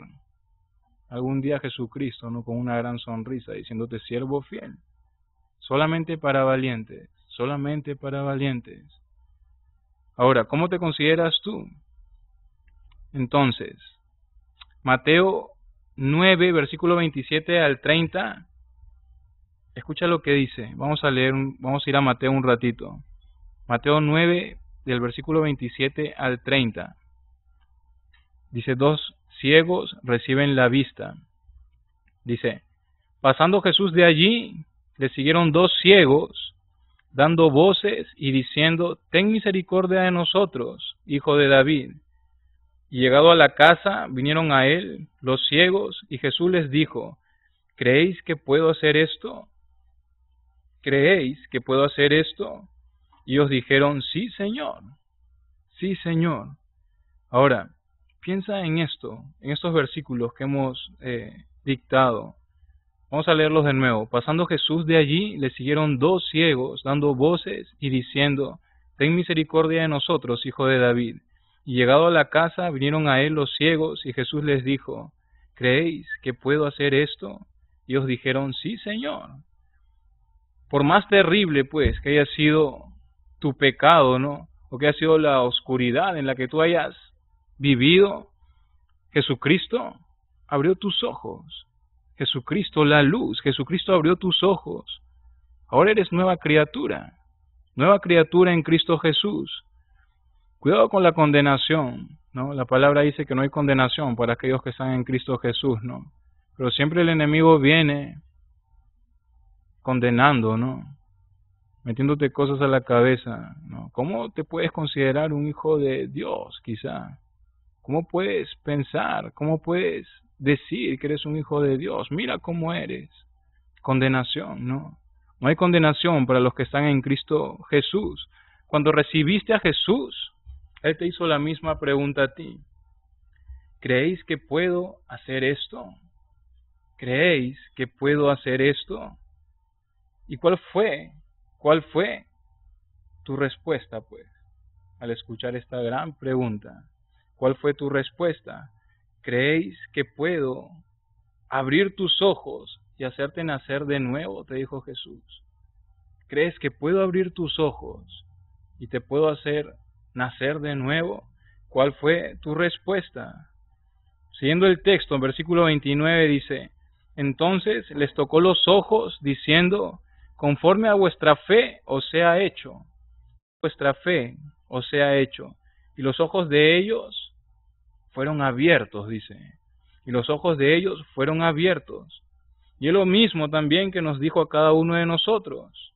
algún día a Jesucristo, ¿no?, con una gran sonrisa, diciéndote siervo fiel. Solamente para valientes, solamente para valientes. Ahora, ¿cómo te consideras tú? Entonces, Mateo 9, versículo 27 al 30, escucha lo que dice. Vamos a ir a Mateo un ratito. Mateo 9, del versículo 27 al 30. Dice, 2 ciegos reciben la vista. Dice, pasando Jesús de allí, le siguieron 2 ciegos, dando voces y diciendo, ten misericordia de nosotros, hijo de David. Y llegado a la casa, vinieron a él los ciegos, y Jesús les dijo, ¿creéis que puedo hacer esto? ¿Creéis que puedo hacer esto? Y ellos dijeron, sí, Señor. Sí, Señor. Ahora, piensa en esto, en estos versículos que hemos dictado. Vamos a leerlos de nuevo. Pasando Jesús de allí, le siguieron 2 ciegos, dando voces y diciendo, ten misericordia de nosotros, hijo de David. Y llegado a la casa, vinieron a él los ciegos, y Jesús les dijo, ¿creéis que puedo hacer esto? Y ellos dijeron, sí, Señor. Por más terrible, pues, que haya sido tu pecado, ¿no?, o que haya sido la oscuridad en la que tú hayas vivido, Jesucristo abrió tus ojos. Jesucristo, la luz, Jesucristo abrió tus ojos. Ahora eres nueva criatura en Cristo Jesús. Cuidado con la condenación, ¿no? La palabra dice que no hay condenación para aquellos que están en Cristo Jesús, ¿no? Pero siempre el enemigo viene condenando, ¿no?, metiéndote cosas a la cabeza, ¿no? ¿Cómo te puedes considerar un hijo de Dios, quizá? ¿Cómo puedes pensar? ¿Cómo puedes decir que eres un hijo de Dios? Mira cómo eres. Condenación, ¿no? No hay condenación para los que están en Cristo Jesús. Cuando recibiste a Jesús, Él te hizo la misma pregunta a ti. ¿Creéis que puedo hacer esto? ¿Creéis que puedo hacer esto? ¿Y cuál fue tu respuesta, pues, al escuchar esta gran pregunta? ¿Cuál fue tu respuesta? ¿Creéis que puedo abrir tus ojos y hacerte nacer de nuevo? Te dijo Jesús. ¿Crees que puedo abrir tus ojos y te puedo hacer nacer de nuevo? ¿Cuál fue tu respuesta? Siguiendo el texto, en versículo 29 dice, entonces les tocó los ojos diciendo, conforme a vuestra fe os sea hecho. Vuestra fe os sea hecho. Y los ojos de ellos fueron abiertos, dice. Y los ojos de ellos fueron abiertos. Y es lo mismo también que nos dijo a cada uno de nosotros.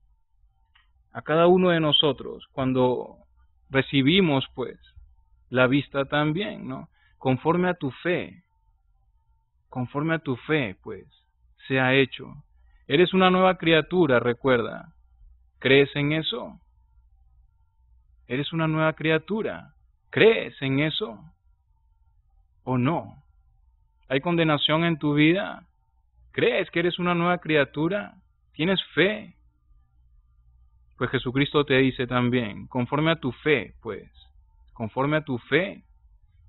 A cada uno de nosotros, cuando recibimos, pues, la vista también, ¿no? Conforme a tu fe, pues, sea hecho. Eres una nueva criatura, recuerda. ¿Crees en eso? Eres una nueva criatura. ¿Crees en eso o no? ¿Hay condenación en tu vida? ¿Crees que eres una nueva criatura? ¿Tienes fe? Pues Jesucristo te dice también, conforme a tu fe, pues, conforme a tu fe,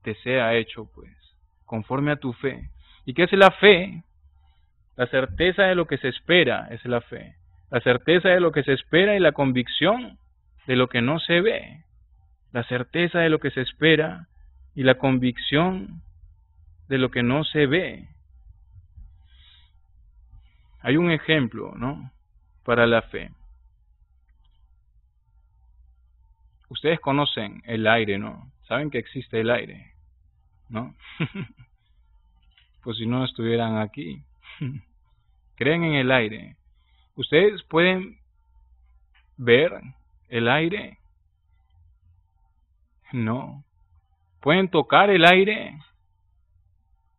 te sea hecho, pues, conforme a tu fe. ¿Y qué es la fe? La certeza de lo que se espera es la fe. La certeza de lo que se espera y la convicción de lo que no se ve. La certeza de lo que se espera y la convicción de lo que no se ve. Hay un ejemplo, ¿no?, para la fe. Ustedes conocen el aire, ¿no? Saben que existe el aire, ¿no? Pues si no estuvieran aquí. creen en el aire. ¿Ustedes pueden ver el aire? No. ¿Pueden tocar el aire?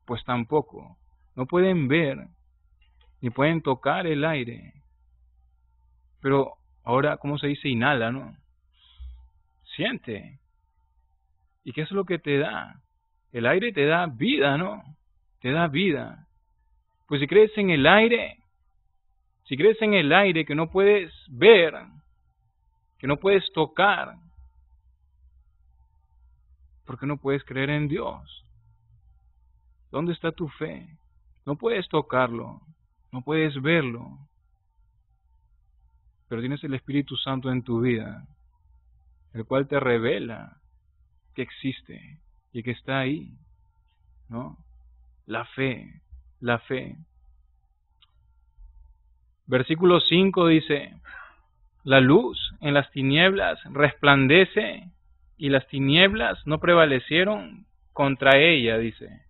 Pues tampoco. No pueden ver ni pueden tocar el aire. Pero ahora, ¿cómo se dice? Inhala, ¿no? Siente. ¿Y qué es lo que te da? El aire te da vida, ¿no? Te da vida. Pues si crees en el aire, que no puedes ver, que no puedes tocar, ¿por qué no puedes creer en Dios? ¿Dónde está tu fe? No puedes tocarlo, no puedes verlo, pero tienes el Espíritu Santo en tu vida, el cual te revela que existe y que está ahí, ¿no? La fe. Versículo 5 dice, la luz en las tinieblas resplandece y las tinieblas no prevalecieron contra ella, dice.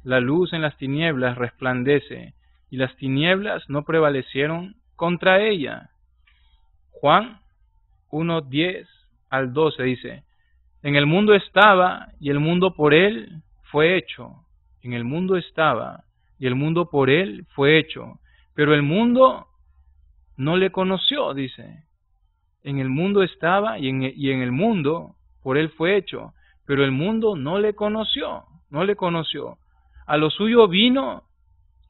La luz en las tinieblas resplandece y las tinieblas no prevalecieron contra ella. Juan 1:10 al 12 dice, en el mundo estaba y el mundo por él fue hecho. En el mundo estaba y el mundo por él fue hecho. Pero el mundo no le conoció, dice. En el mundo estaba y en el mundo por él fue hecho. Pero el mundo no le conoció, A lo suyo vino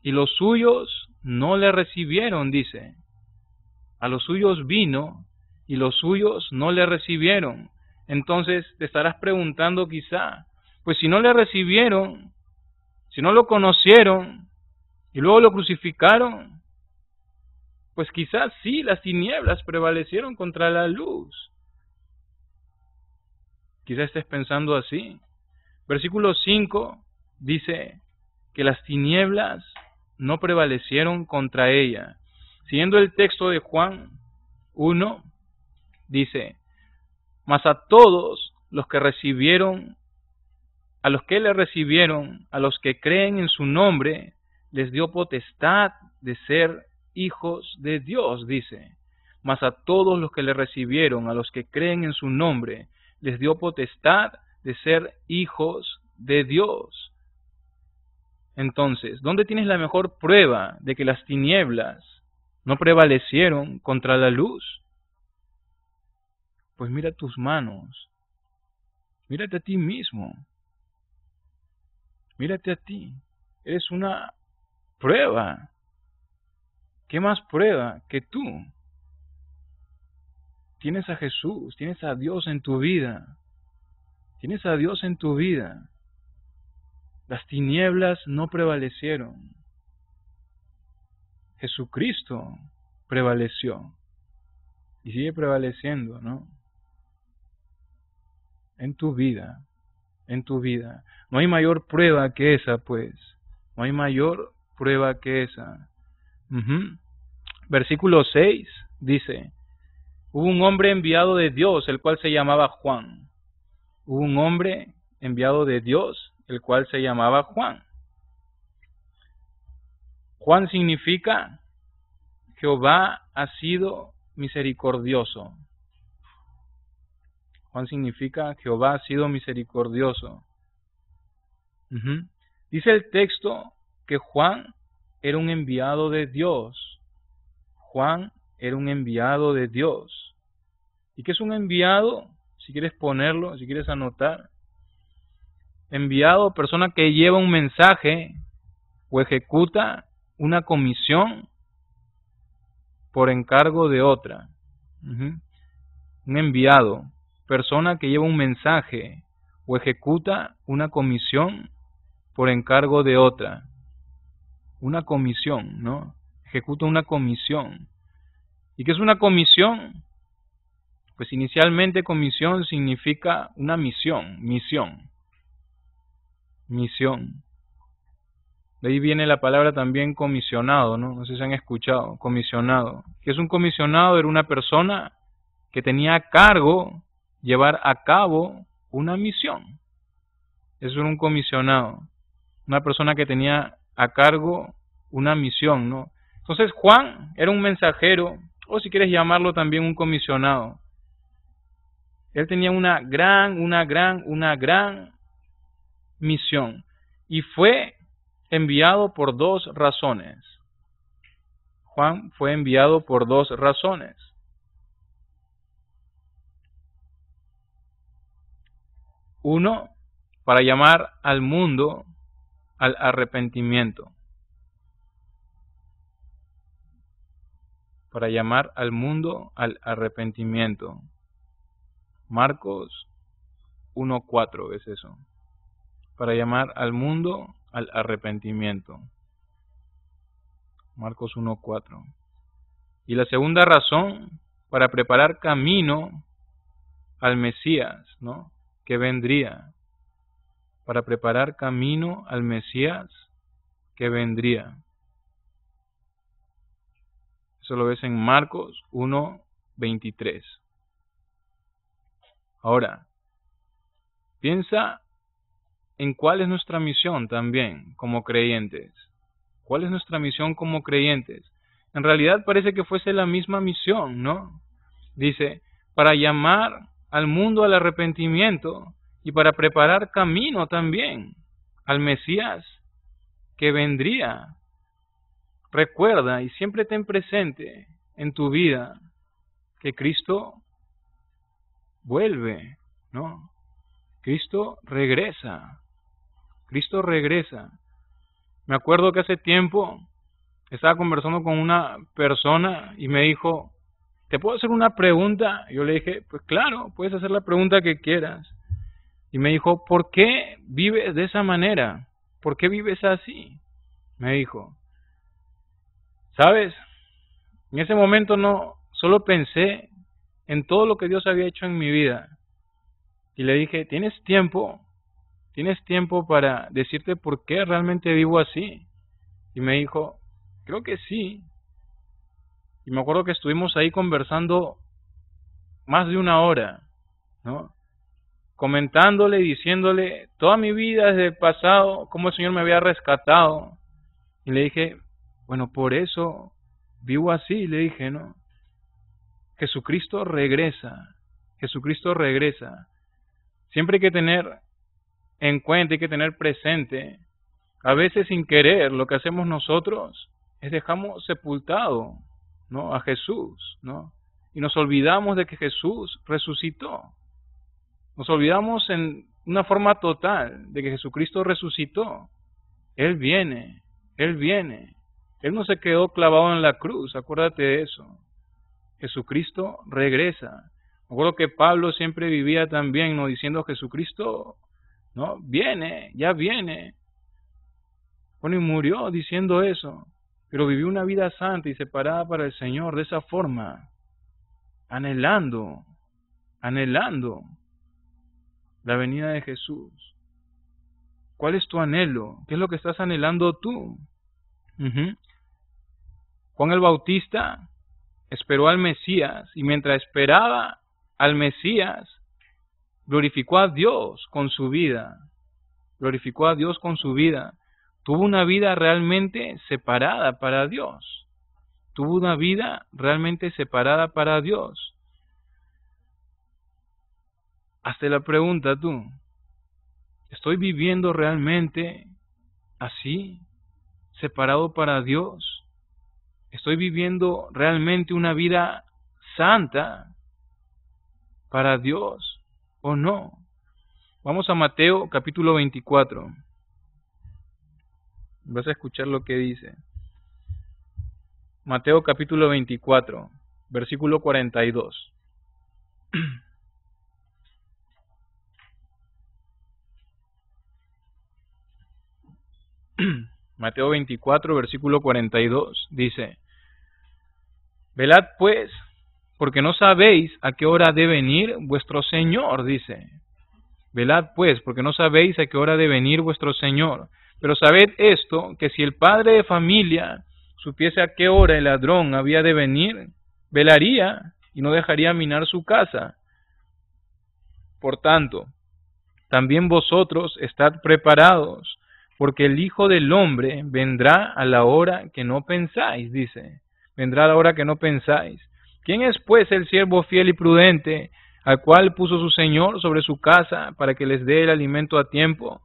y los suyos no le recibieron, dice. A los suyos vino y los suyos no le recibieron. Entonces te estarás preguntando quizá, pues si no le recibieron, si no lo conocieron y luego lo crucificaron, pues quizás sí, las tinieblas prevalecieron contra la luz. Quizás estés pensando así. Versículo 5 dice que las tinieblas no prevalecieron contra ella. Siguiendo el texto de Juan 1, dice, mas a todos los que recibieron, a los que le recibieron, a los que creen en su nombre, les dio potestad de ser hijos de Dios, dice. Mas a todos los que le recibieron, a los que creen en su nombre, les dio potestad de ser hijos de Dios. Entonces, ¿dónde tienes la mejor prueba de que las tinieblas no prevalecieron contra la luz? Pues mira tus manos, mírate a ti mismo, mírate a ti, eres una prueba. ¿Qué más prueba que tú? Tienes a Jesús, tienes a Dios en tu vida, Las tinieblas no prevalecieron. Jesucristo prevaleció y sigue prevaleciendo, ¿no? En tu vida. No hay mayor prueba que esa, pues. No hay mayor prueba que esa. Versículo 6 dice, hubo un hombre enviado de Dios, el cual se llamaba Juan. Hubo un hombre enviado de Dios, el cual se llamaba Juan. Juan significa Jehová ha sido misericordioso. Juan significa Jehová ha sido misericordioso. Dice el texto que Juan era un enviado de Dios. Juan era un enviado de Dios. ¿Y qué es un enviado? Si quieres ponerlo, si quieres anotar. Enviado, persona que lleva un mensaje o ejecuta una comisión por encargo de otra. Un enviado, persona que lleva un mensaje o ejecuta una comisión por encargo de otra. Una comisión, ¿no? Ejecuta una comisión. ¿Y qué es una comisión? Pues inicialmente comisión significa una misión. De ahí viene la palabra también comisionado, ¿no? No sé si han escuchado, comisionado. ¿Qué es un comisionado? Era una persona que tenía a cargo llevar a cabo una misión. Eso era un comisionado. Una persona que tenía a cargo una misión, ¿no? Entonces Juan era un mensajero, o si quieres llamarlo también un comisionado. Él tenía una gran misión y fue enviado por dos razones. Juan fue enviado por dos razones. Uno, para llamar al mundo al arrepentimiento. Para llamar al mundo al arrepentimiento. Marcos 1:4 es eso. Para llamar al mundo al arrepentimiento. Marcos 1:4. Y la segunda razón, para preparar camino al Mesías, ¿no?, que vendría. Para preparar camino al Mesías que vendría. Eso lo ves en Marcos 1:23. Ahora, piensa en cuál es nuestra misión también como creyentes. ¿Cuál es nuestra misión como creyentes? En realidad parece que fuese la misma misión, ¿no? Dice, para llamar al mundo al arrepentimiento y para preparar camino también al Mesías que vendría. Recuerda y siempre ten presente en tu vida que Cristo vuelve, ¿no? Cristo regresa. Cristo regresa. Me acuerdo que hace tiempo estaba conversando con una persona y me dijo, ¿te puedo hacer una pregunta? Yo le dije, pues claro, puedes hacer la pregunta que quieras. Y me dijo, ¿por qué vives de esa manera? ¿Por qué vives así? Me dijo. ¿Sabes? En ese momento no, solo pensé en todo lo que Dios había hecho en mi vida. Y le dije, ¿tienes tiempo para decirte por qué realmente vivo así? Y me dijo, creo que sí. Y me acuerdo que estuvimos ahí conversando más de una hora, ¿no? Comentándole y diciéndole toda mi vida desde el pasado, cómo el Señor me había rescatado. Y le dije, bueno, por eso vivo así, le dije, ¿no? Jesucristo regresa. Jesucristo regresa. Siempre hay que tener en cuenta, hay que tener presente, a veces sin querer, lo que hacemos nosotros es dejamos sepultado, ¿no?, a Jesús, ¿no? Y nos olvidamos de que Jesús resucitó. Nos olvidamos en una forma total de que Jesucristo resucitó. Él viene, Él viene. Él no se quedó clavado en la cruz, acuérdate de eso. Jesucristo regresa. Me acuerdo que Pablo siempre vivía también, ¿no?, diciendo Jesucristo, ¿no?, viene, ya viene. Bueno, y murió diciendo eso, pero vivió una vida santa y separada para el Señor de esa forma, anhelando la venida de Jesús. ¿Cuál es tu anhelo? ¿Qué es lo que estás anhelando tú? Juan el Bautista esperó al Mesías y mientras esperaba al Mesías, glorificó a Dios con su vida. Glorificó a Dios con su vida. Tuvo una vida realmente separada para Dios. Tuvo una vida realmente separada para Dios. Hazte la pregunta tú, ¿estoy viviendo realmente así, separado para Dios? ¿Estoy viviendo realmente una vida santa para Dios o no? Vamos a Mateo capítulo 24. Vas a escuchar lo que dice. Mateo capítulo 24, versículo 42. Mateo 24, versículo 42, dice, velad pues, porque no sabéis a qué hora ha de venir vuestro Señor, dice. Velad pues, porque no sabéis a qué hora ha de venir vuestro Señor. Pero sabed esto, que si el padre de familia supiese a qué hora el ladrón había de venir, velaría y no dejaría minar su casa. Por tanto, también vosotros estad preparados, porque el Hijo del Hombre vendrá a la hora que no pensáis, dice. Vendrá a la hora que no pensáis. ¿Quién es pues el siervo fiel y prudente, al cual puso su Señor sobre su casa para que les dé el alimento a tiempo?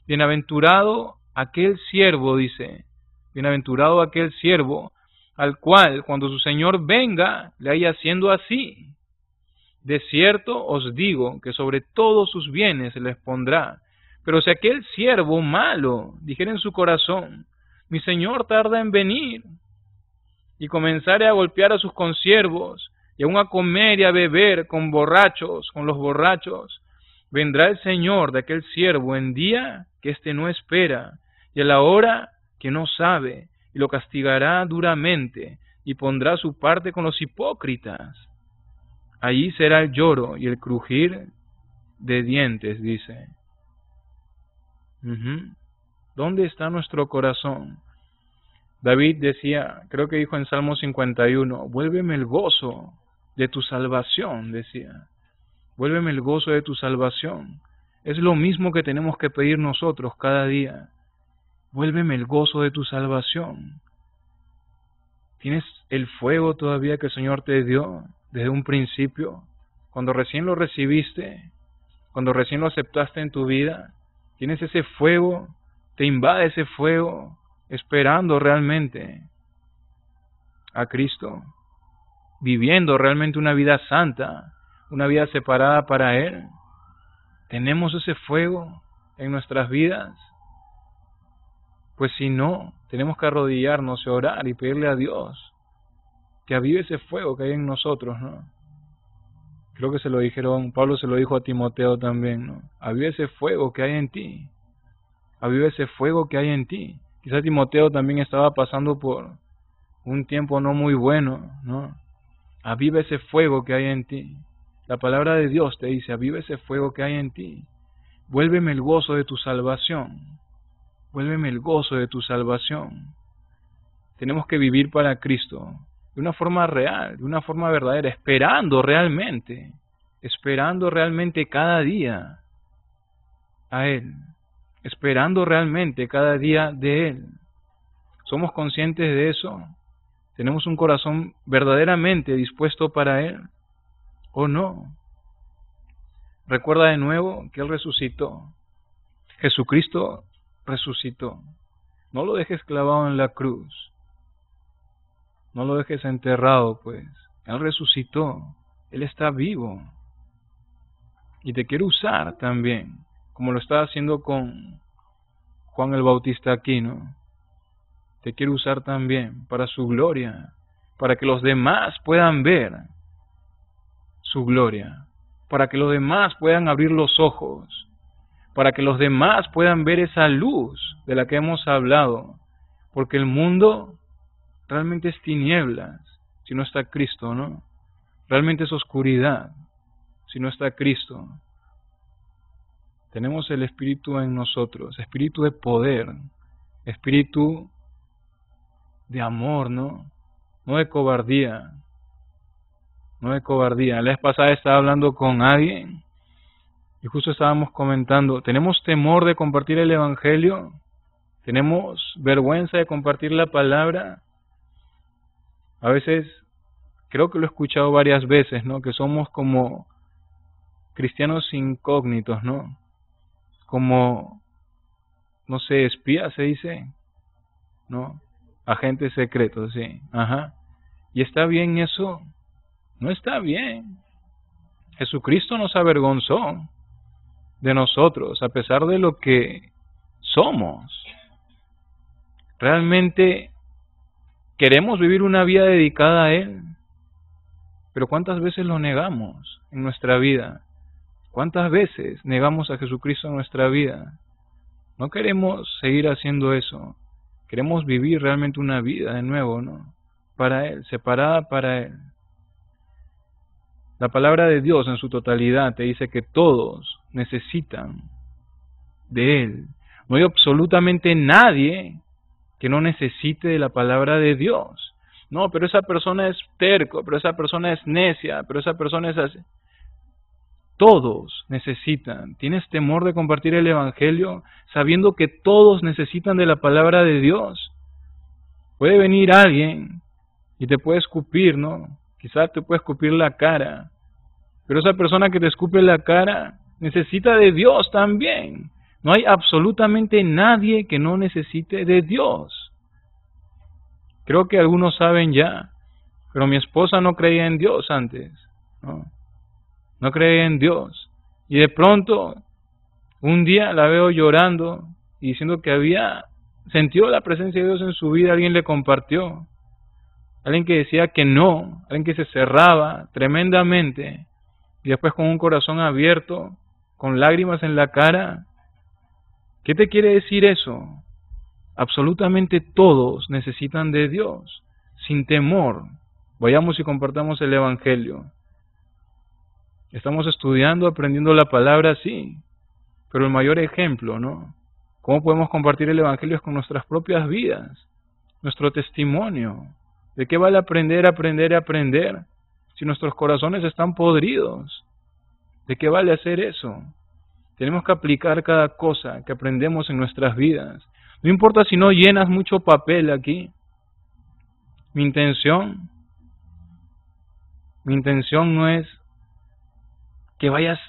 Bienaventurado aquel siervo, dice. Bienaventurado aquel siervo, al cual cuando su Señor venga, le haya haciendo así. De cierto os digo que sobre todos sus bienes les pondrá. Pero si aquel siervo malo dijera en su corazón, mi Señor tarda en venir, y comenzare a golpear a sus consiervos, y aun a comer y a beber con los borrachos, vendrá el Señor de aquel siervo en día que éste no espera, y a la hora que no sabe, y lo castigará duramente, y pondrá su parte con los hipócritas. Allí será el lloro y el crujir de dientes, dice. ¿Dónde está nuestro corazón? David decía, creo que dijo en Salmo 51, vuélveme el gozo de tu salvación, decía. Vuélveme el gozo de tu salvación. Es lo mismo que tenemos que pedir nosotros cada día. Vuélveme el gozo de tu salvación. ¿Tienes el fuego todavía que el Señor te dio desde un principio? Cuando recién lo recibiste, cuando recién lo aceptaste en tu vida, ¿tienes ese fuego? ¿Te invade ese fuego? Esperando realmente a Cristo, viviendo realmente una vida santa, una vida separada para Él. ¿Tenemos ese fuego en nuestras vidas? Pues si no, tenemos que arrodillarnos y orar y pedirle a Dios que avive ese fuego que hay en nosotros, ¿no? Creo que se lo dijeron, Pablo se lo dijo a Timoteo también, ¿no? Avive ese fuego que hay en ti, avive ese fuego que hay en ti. Quizá Timoteo también estaba pasando por un tiempo no muy bueno, ¿no? Aviva ese fuego que hay en ti. La palabra de Dios te dice, aviva ese fuego que hay en ti. Vuélveme el gozo de tu salvación. Vuélveme el gozo de tu salvación. Tenemos que vivir para Cristo de una forma real, de una forma verdadera, esperando realmente cada día a Él. Esperando realmente cada día de Él. ¿Somos conscientes de eso? ¿Tenemos un corazón verdaderamente dispuesto para Él o no? Recuerda de nuevo que Él resucitó. Jesucristo resucitó. No lo dejes clavado en la cruz. No lo dejes enterrado, pues. Él resucitó. Él está vivo. Y te quiere usar también, como lo está haciendo con Juan el Bautista aquí, ¿no? Te quiere usar también para su gloria, para que los demás puedan ver su gloria, para que los demás puedan abrir los ojos, para que los demás puedan ver esa luz de la que hemos hablado, porque el mundo realmente es tinieblas si no está Cristo, ¿no? Realmente es oscuridad si no está Cristo. Tenemos el Espíritu en nosotros, Espíritu de poder, Espíritu de amor, ¿no? No de cobardía. No de cobardía. La vez pasada estaba hablando con alguien y justo estábamos comentando, ¿tenemos temor de compartir el Evangelio? ¿Tenemos vergüenza de compartir la palabra? A veces, creo que lo he escuchado varias veces, ¿no? Que somos como cristianos incógnitos, ¿no? Como, no sé, espías se dice, ¿no? Agentes secretos, sí. Ajá. ¿Y está bien eso? No está bien. Jesucristo nos avergonzó de nosotros, a pesar de lo que somos. Realmente queremos vivir una vida dedicada a Él, pero ¿cuántas veces lo negamos en nuestra vida? ¿Cuántas veces negamos a Jesucristo en nuestra vida? No queremos seguir haciendo eso. Queremos vivir realmente una vida de nuevo, ¿no? Para Él, separada para Él. La palabra de Dios en su totalidad te dice que todos necesitan de Él. No hay absolutamente nadie que no necesite de la palabra de Dios. No, pero esa persona es terco, pero esa persona es necia, pero esa persona es así. todos necesitan. ¿Tienes temor de compartir el Evangelio sabiendo que todos necesitan de la palabra de Dios? Puede venir alguien y te puede escupir, ¿no? Quizás te puede escupir la cara, pero esa persona que te escupe la cara necesita de Dios también. No hay absolutamente nadie que no necesite de Dios. Creo que algunos saben ya, pero mi esposa no creía en Dios antes, no creía en Dios. Y de pronto, un día la veo llorando y diciendo que había sentido la presencia de Dios en su vida. Alguien le compartió, alguien que decía que no, alguien que se cerraba tremendamente, y después con un corazón abierto, con lágrimas en la cara. ¿Qué te quiere decir eso? Absolutamente todos necesitan de Dios, sin temor. Vayamos y compartamos el Evangelio. Estamos estudiando, aprendiendo la palabra, sí, pero el mayor ejemplo, ¿no? ¿Cómo podemos compartir el Evangelio? Es con nuestras propias vidas, nuestro testimonio. ¿De qué vale aprender, si nuestros corazones están podridos? ¿De qué vale hacer eso? Tenemos que aplicar cada cosa que aprendemos en nuestras vidas. No importa si no llenas mucho papel aquí. Mi intención no es que vayas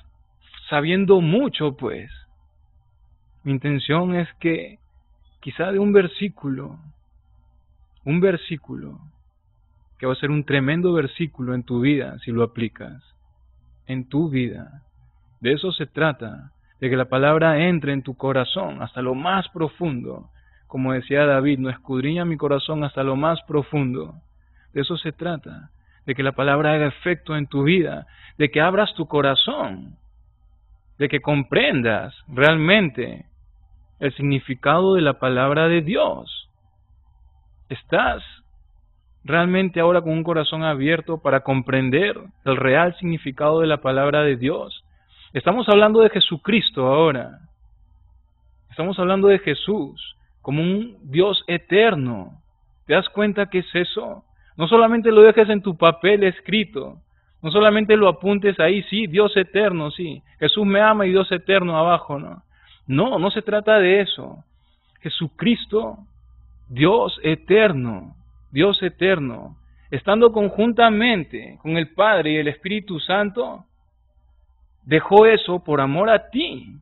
sabiendo mucho, pues. Mi intención es que quizá de un versículo, que va a ser un tremendo versículo en tu vida si lo aplicas, en tu vida. De eso se trata, de que la palabra entre en tu corazón hasta lo más profundo. Como decía David, no escudriña mi corazón hasta lo más profundo. De eso se trata, de que la palabra haga efecto en tu vida, de que abras tu corazón, de que comprendas realmente el significado de la palabra de Dios. ¿Estás realmente ahora con un corazón abierto para comprender el real significado de la palabra de Dios? Estamos hablando de Jesucristo ahora. Estamos hablando de Jesús como un Dios eterno. ¿Te das cuenta qué es eso? No solamente lo dejes en tu papel escrito, no solamente lo apuntes ahí, sí, Dios eterno, sí, Jesús me ama y Dios eterno abajo, ¿no? No, no se trata de eso. Jesucristo, Dios eterno, estando conjuntamente con el Padre y el Espíritu Santo, dejó eso por amor a ti.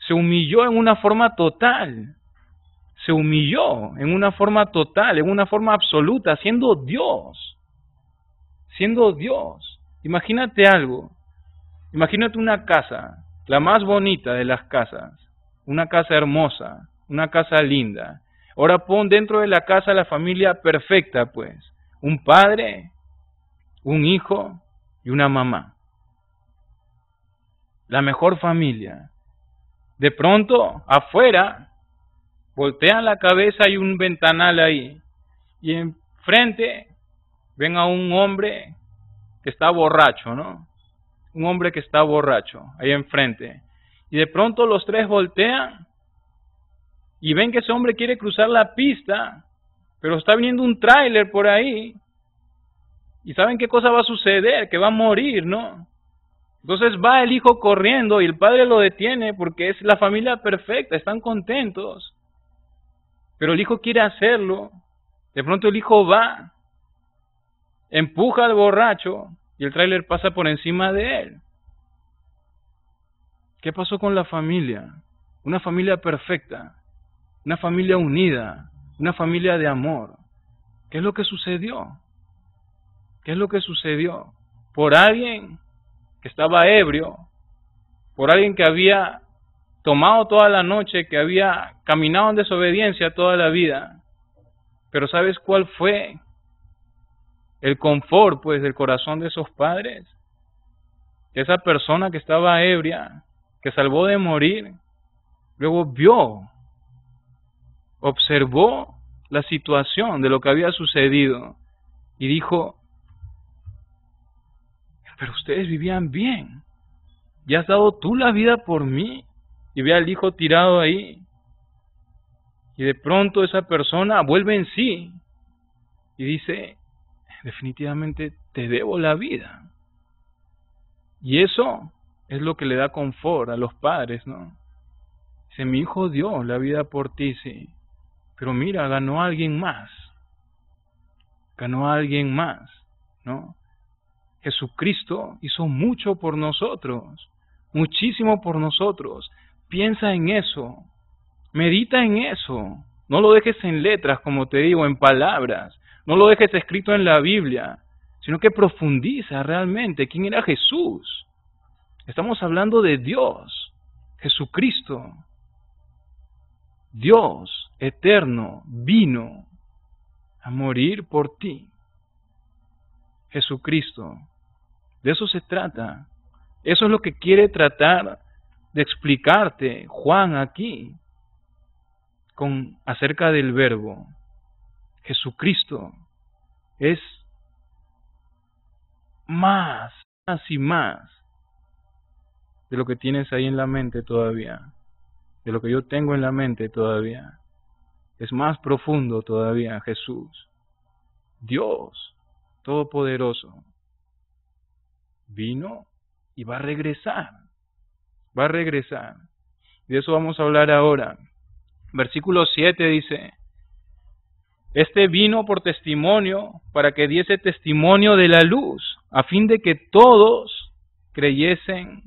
Se humilló en una forma total. Se humilló en una forma total, en una forma absoluta, siendo Dios. Siendo Dios. Imagínate algo. Imagínate una casa, la más bonita de las casas. Una casa hermosa, una casa linda. Ahora pon dentro de la casa la familia perfecta, pues. Un padre, un hijo y una mamá. La mejor familia. De pronto, afuera, voltean la cabeza y un ventanal ahí. Y enfrente ven a un hombre que está borracho, ¿no? Un hombre que está borracho, ahí enfrente. Y de pronto los tres voltean y ven que ese hombre quiere cruzar la pista, pero está viniendo un tráiler por ahí. Y saben qué cosa va a suceder, que va a morir, ¿no? Entonces va el hijo corriendo y el padre lo detiene porque es la familia perfecta, están contentos. Pero el hijo quiere hacerlo. De pronto el hijo va, empuja al borracho y el tráiler pasa por encima de él. ¿Qué pasó con la familia? Una familia perfecta, una familia unida, una familia de amor. ¿Qué es lo que sucedió? ¿Qué es lo que sucedió? Por alguien que estaba ebrio, por alguien que había tomado toda la noche, que había caminado en desobediencia toda la vida. Pero ¿sabes cuál fue el confort, pues, del corazón de esos padres? Que esa persona que estaba ebria, que salvó de morir, luego vio, observó la situación de lo que había sucedido y dijo: pero ustedes vivían bien, ya has dado tú la vida por mí. Y ve al hijo tirado ahí, y de pronto esa persona vuelve en sí y dice: definitivamente te debo la vida. Y eso es lo que le da confort a los padres, ¿no? Dice, mi hijo dio la vida por ti, sí, pero mira, ganó a alguien más, ¿no? Jesucristo hizo mucho por nosotros, muchísimo por nosotros. Piensa en eso, medita en eso. No lo dejes en letras, como te digo, en palabras. No lo dejes escrito en la Biblia, sino que profundiza realmente quién era Jesús. Estamos hablando de Dios, Jesucristo. Dios eterno vino a morir por ti. Jesucristo. De eso se trata. Eso es lo que quiere tratar de explicarte Juan aquí acerca del Verbo. Jesucristo es más y más de lo que tienes ahí en la mente todavía, de lo que yo tengo en la mente todavía. Es más profundo todavía Jesús. Dios Todopoderoso vino y va a regresar. Va a regresar. De eso vamos a hablar ahora. Versículo 7 dice, este vino por testimonio para que diese testimonio de la luz, a fin de que todos creyesen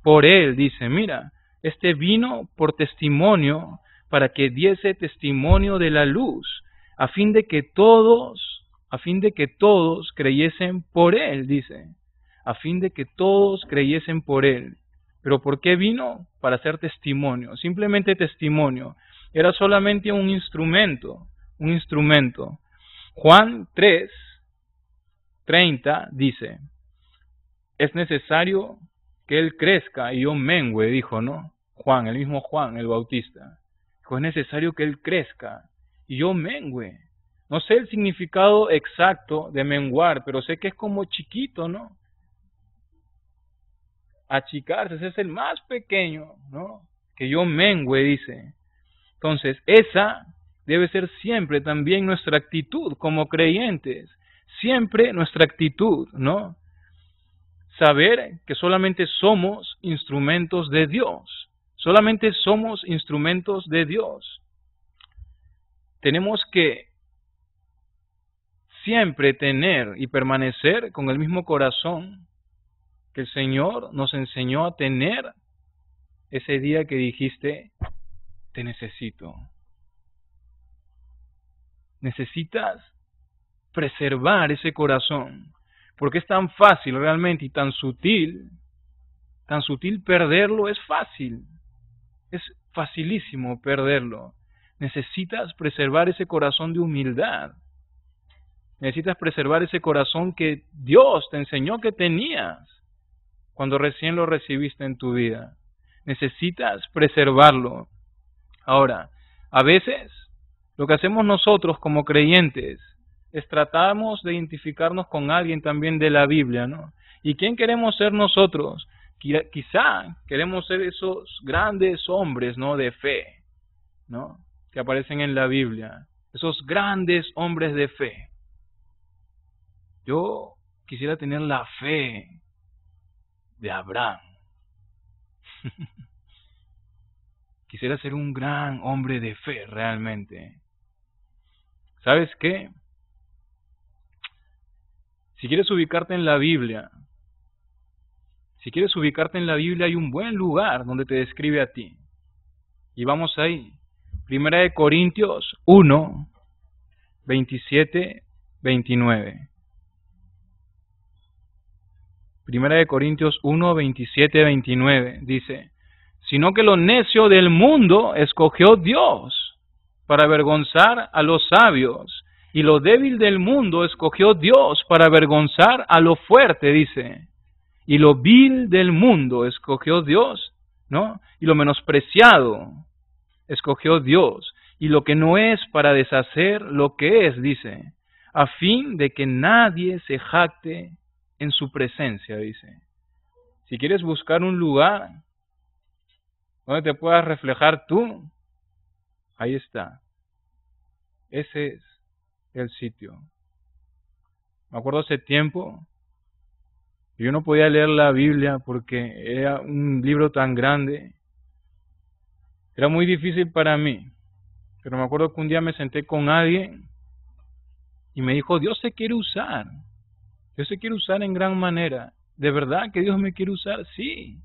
por él. Dice, mira, este vino por testimonio para que diese testimonio de la luz, a fin de que todos creyesen por él, dice, a fin de que todos creyesen por él. ¿Pero por qué vino? Para hacer testimonio, simplemente testimonio. Era solamente un instrumento. Juan 3:30 dice, es necesario que él crezca y yo mengüe, dijo, ¿no? Juan, el mismo Juan, el Bautista. Dijo, es necesario que él crezca y yo mengüe. No sé el significado exacto de menguar, pero sé que es como chiquito, ¿no? Achicarse, ese es el más pequeño, ¿no? Que yo mengüe, dice. Entonces, esa debe ser siempre también nuestra actitud como creyentes. Siempre nuestra actitud, ¿no? Saber que solamente somos instrumentos de Dios. Solamente somos instrumentos de Dios. Tenemos que siempre tener y permanecer con el mismo corazón que el Señor nos enseñó a tener ese día que dijiste, te necesito. Necesitas preservar ese corazón, porque es tan fácil realmente y tan sutil perderlo, es fácil, es facilísimo perderlo. Necesitas preservar ese corazón de humildad, necesitas preservar ese corazón que Dios te enseñó que tenías cuando recién lo recibiste en tu vida. Necesitas preservarlo. Ahora, a veces lo que hacemos nosotros como creyentes es tratamos de identificarnos con alguien también de la Biblia, ¿no? ¿Y quién queremos ser nosotros? Quizá queremos ser esos grandes hombres, ¿no? De fe, ¿no? Que aparecen en la Biblia. Esos grandes hombres de fe. Yo quisiera tener la fe de Abraham. Quisiera ser un gran hombre de fe realmente. ¿Sabes qué? Si quieres ubicarte en la Biblia, hay un buen lugar donde te describe a ti. Y vamos ahí. Primera de Corintios 1, 27, 29. Primera de Corintios 1, 27, 29 dice, sino que lo necio del mundo escogió Dios para avergonzar a los sabios, y lo débil del mundo escogió Dios para avergonzar a lo fuerte, dice, y lo vil del mundo escogió Dios, ¿no? Y lo menospreciado escogió Dios, y lo que no es para deshacer lo que es, dice, a fin de que nadie se jacte en su presencia, dice. Si quieres buscar un lugar donde te puedas reflejar tú, ahí está. Ese es el sitio. Me acuerdo hace tiempo, Yo no podía leer la Biblia porque era un libro tan grande. Era muy difícil para mí. Pero me acuerdo que un día me senté con alguien y me dijo, Dios se quiere usar. Dios se quiere usar en gran manera. ¿De verdad que Dios me quiere usar? Sí.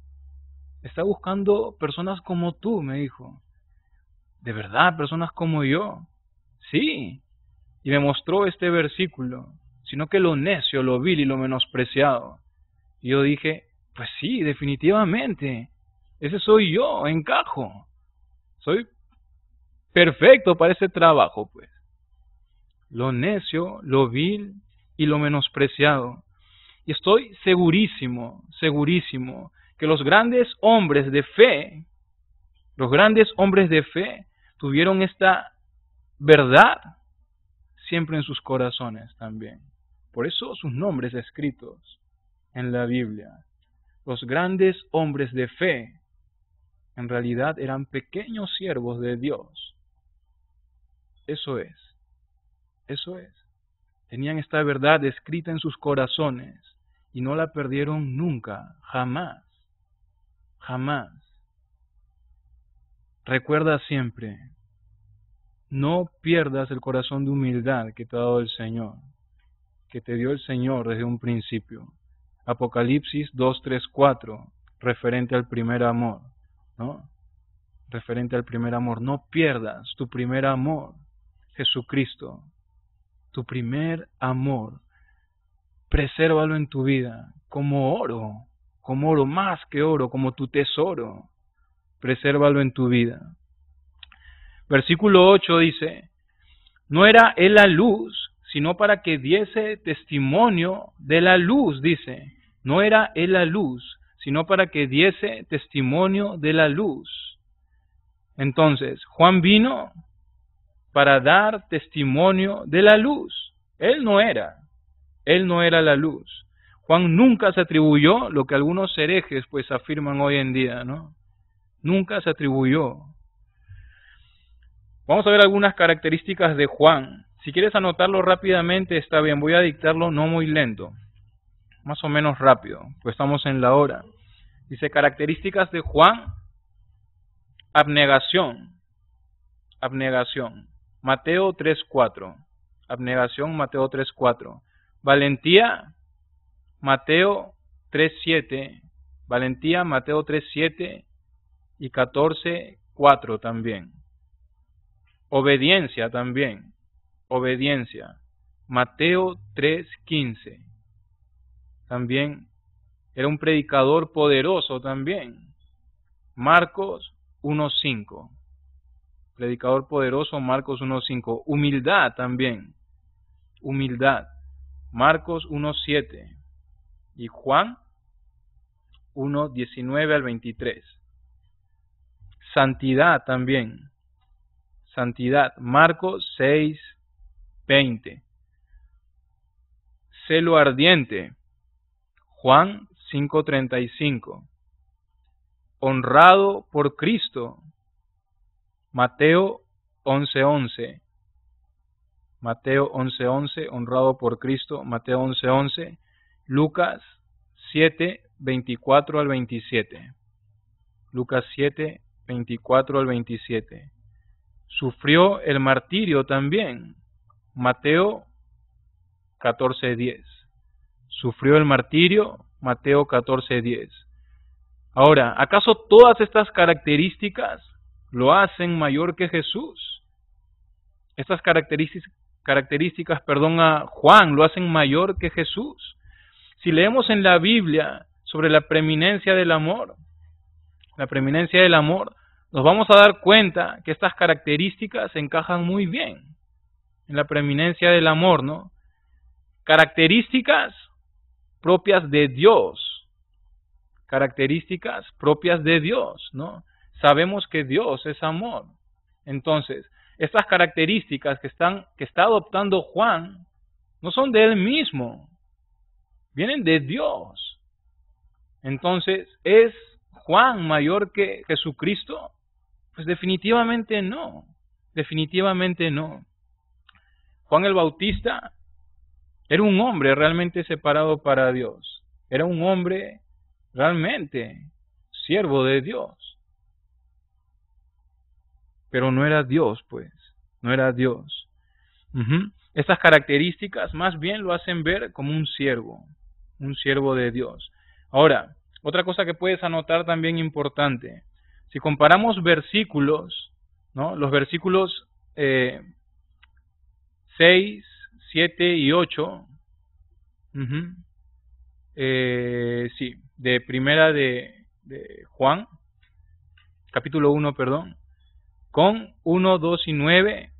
Está buscando personas como tú, me dijo. ¿De verdad? ¿Personas como yo? Sí. Y me mostró este versículo. Sino que lo necio, lo vil y lo menospreciado. Y yo dije, pues sí, definitivamente. Ese soy yo, encajo. Soy perfecto para ese trabajo, pues. Lo necio, lo vil y lo menospreciado. Y estoy segurísimo, segurísimo, que los grandes hombres de fe, tuvieron esta verdad siempre en sus corazones también. Por eso sus nombres escritos en la Biblia. Los grandes hombres de fe en realidad eran pequeños siervos de Dios. Eso es. Tenían esta verdad escrita en sus corazones y no la perdieron nunca, jamás. Jamás. Recuerda siempre, no pierdas el corazón de humildad que te ha dado el Señor, que te dio el Señor desde un principio. Apocalipsis 2, 3, 4, referente al primer amor, ¿no? Referente al primer amor. No pierdas tu primer amor, Jesucristo. Tu primer amor. Presérvalo en tu vida como oro, más que oro, como tu tesoro. Presérvalo en tu vida. Versículo 8 dice, no era él la luz, sino para que diese testimonio de la luz, dice. No era él la luz, sino para que diese testimonio de la luz. Entonces, Juan vino para dar testimonio de la luz. Él no era la luz. Juan nunca se atribuyó lo que algunos herejes pues afirman hoy en día, ¿no? Nunca se atribuyó. Vamos a ver algunas características de Juan. Si quieres anotarlo rápidamente, está bien. Voy a dictarlo no muy lento. Más o menos rápido, pues estamos en la hora. Dice, características de Juan. Abnegación. Mateo 3:4. Abnegación, Mateo 3:4. Valentía, Mateo 3:7. Valentía, Mateo 3:7 y 14:4 también. Obediencia también. Obediencia. Mateo 3:15. También era un predicador poderoso también. Marcos 1:5. Predicador poderoso, Marcos 1:5. Humildad también. Humildad. Marcos 1:7. Y Juan 1:19 al 23. Santidad también. Santidad. Marcos 6:20. Celo ardiente. Juan 5:35. Honrado por Cristo. Mateo 11:11. Mateo 11:11. Honrado por Cristo. Mateo 11:11. Lucas 7:24 al 27. Lucas 7:24 al 27. Sufrió el martirio también. Mateo 14:10. Sufrió el martirio. Mateo 14:10. Ahora, ¿acaso todas estas características lo hacen mayor que Jesús? Estas características, a Juan lo hacen mayor que Jesús. Si leemos en la Biblia sobre la preeminencia del amor, nos vamos a dar cuenta que estas características encajan muy bien en la preeminencia del amor, ¿no? Características propias de Dios. Características propias de Dios, ¿no? Sabemos que Dios es amor. Entonces, estas características que está adoptando Juan no son de él mismo, vienen de Dios. Entonces, ¿es Juan mayor que Jesucristo? Pues definitivamente no. Definitivamente no. Juan el Bautista era un hombre realmente separado para Dios. Era un hombre realmente siervo de Dios. Pero no era Dios, pues. No era Dios. Estas características más bien lo hacen ver como un siervo de Dios. Ahora, otra cosa que puedes anotar también importante. Si comparamos versículos, ¿no? Los versículos 6, 7 y 8, de primera de Juan, capítulo 1, perdón, con 1, 2 y 9,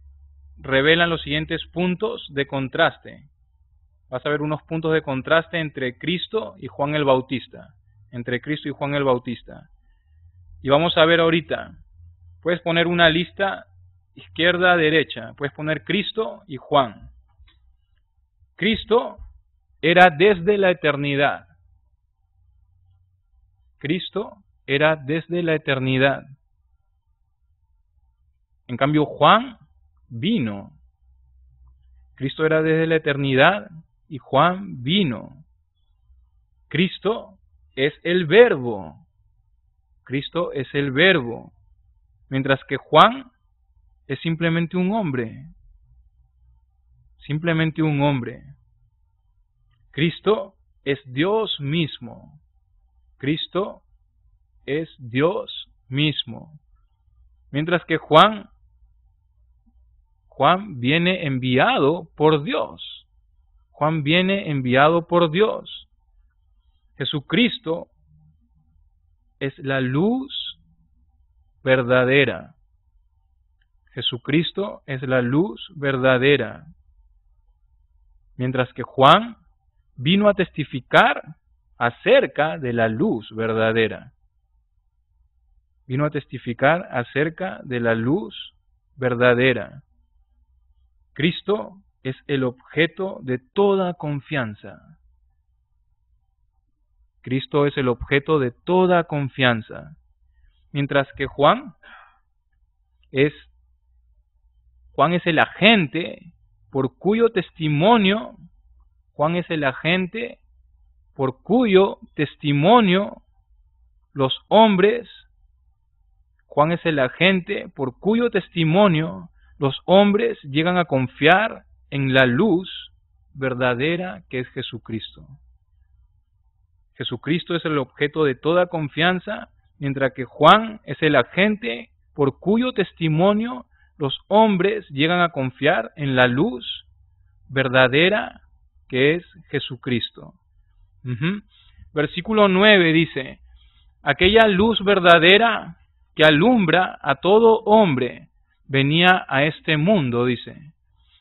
revelan los siguientes puntos de contraste. Vas a ver unos puntos de contraste entre Cristo y Juan el Bautista. Entre Cristo y Juan el Bautista. Y vamos a ver ahorita, puedes poner una lista izquierda a derecha, puedes poner Cristo y Juan. Cristo era desde la eternidad. Cristo era desde la eternidad. En cambio, Juan vino. Cristo era desde la eternidad y Juan vino. Cristo es el Verbo. Cristo es el Verbo. Mientras que Juan es simplemente un hombre. Simplemente un hombre. Cristo es Dios mismo. Cristo es Dios mismo. Mientras que Juan viene enviado por Dios. Juan viene enviado por Dios. Jesucristo es la luz verdadera. Jesucristo es la luz verdadera. Mientras que Juan vino a testificar acerca de la luz verdadera. Vino a testificar acerca de la luz verdadera. Cristo es el objeto de toda confianza. Cristo es el objeto de toda confianza. Mientras que Juan es el agente por cuyo testimonio los hombres, Juan es el agente por cuyo testimonio los hombres llegan a confiar en la luz verdadera que es Jesucristo. Jesucristo es el objeto de toda confianza, mientras que Juan es el agente por cuyo testimonio los hombres llegan a confiar en la luz verdadera que es Jesucristo. Versículo 9 dice, aquella luz verdadera que alumbra a todo hombre venía a este mundo, dice.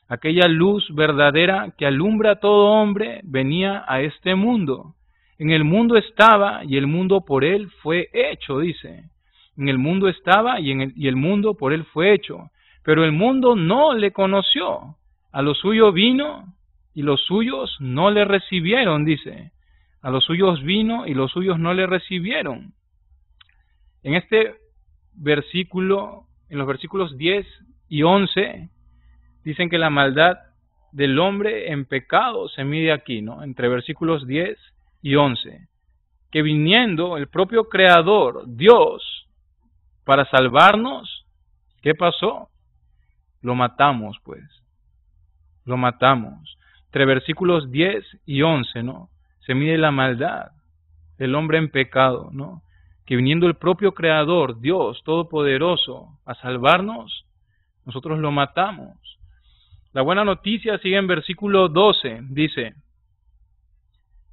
Aquella luz verdadera que alumbra a todo hombre venía a este mundo. En el mundo estaba y el mundo por él fue hecho, dice. En el mundo estaba y el mundo por él fue hecho. Pero el mundo no le conoció. A lo suyo vino y los suyos no le recibieron, dice. A los suyos vino y los suyos no le recibieron. En este versículo, en los versículos 10 y 11, dicen que la maldad del hombre en pecado se mide aquí, ¿no? Entre versículos 10 y 11. Que viniendo el propio Creador, Dios, para salvarnos, ¿qué pasó? Lo matamos, pues. Lo matamos. Entre versículos 10 y 11, ¿no? Se mide la maldad del hombre en pecado, ¿no? Que viniendo el propio Creador, Dios Todopoderoso, a salvarnos, nosotros lo matamos. La buena noticia sigue en versículo 12, dice,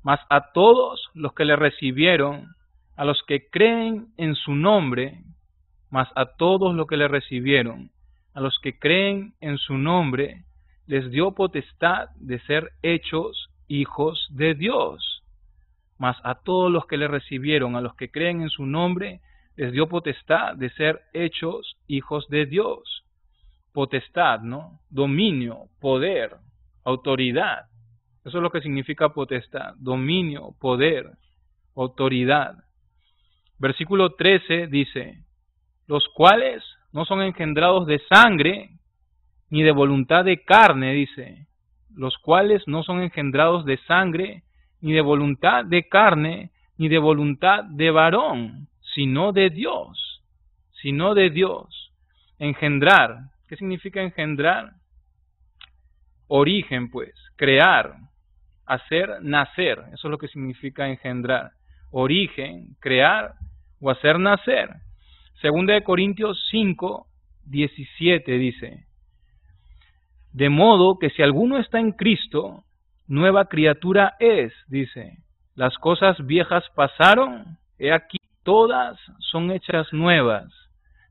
mas a todos los que le recibieron, a los que creen en su nombre, mas a todos los que le recibieron, a los que creen en su nombre, les dio potestad de ser hechos hijos de Dios. Mas a todos los que le recibieron, a los que creen en su nombre, les dio potestad de ser hechos hijos de Dios. Potestad, ¿no? Dominio, poder, autoridad. Eso es lo que significa potestad. Dominio, poder, autoridad. Versículo 13 dice, los cuales no son engendrados de sangre, ni de voluntad de carne, dice. Los cuales no son engendrados de sangre, ni de voluntad de carne, ni de voluntad de varón, sino de Dios, sino de Dios. Engendrar, ¿qué significa engendrar? Origen, pues, crear, hacer nacer, eso es lo que significa engendrar. Origen, crear o hacer nacer. Segunda de Corintios 5, 17 dice: de modo que si alguno está en Cristo, nueva criatura es, dice. Las cosas viejas pasaron, he aquí todas son hechas nuevas.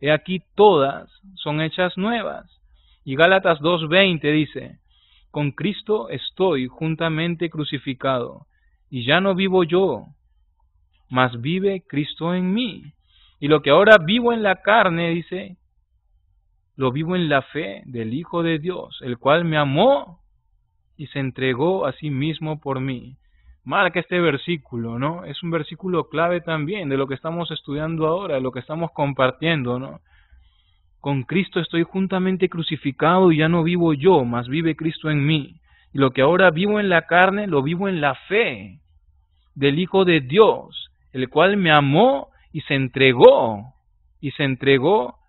He aquí todas son hechas nuevas. Y Gálatas 2:20 dice: con Cristo estoy juntamente crucificado, y ya no vivo yo, mas vive Cristo en mí. Y lo que ahora vivo en la carne, dice, lo vivo en la fe del Hijo de Dios, el cual me amó y se entregó a sí mismo por mí. Marca este versículo, ¿no? Es un versículo clave también de lo que estamos estudiando ahora, de lo que estamos compartiendo, ¿no? Con Cristo estoy juntamente crucificado y ya no vivo yo, mas vive Cristo en mí. Y lo que ahora vivo en la carne, lo vivo en la fe del Hijo de Dios, el cual me amó y se entregó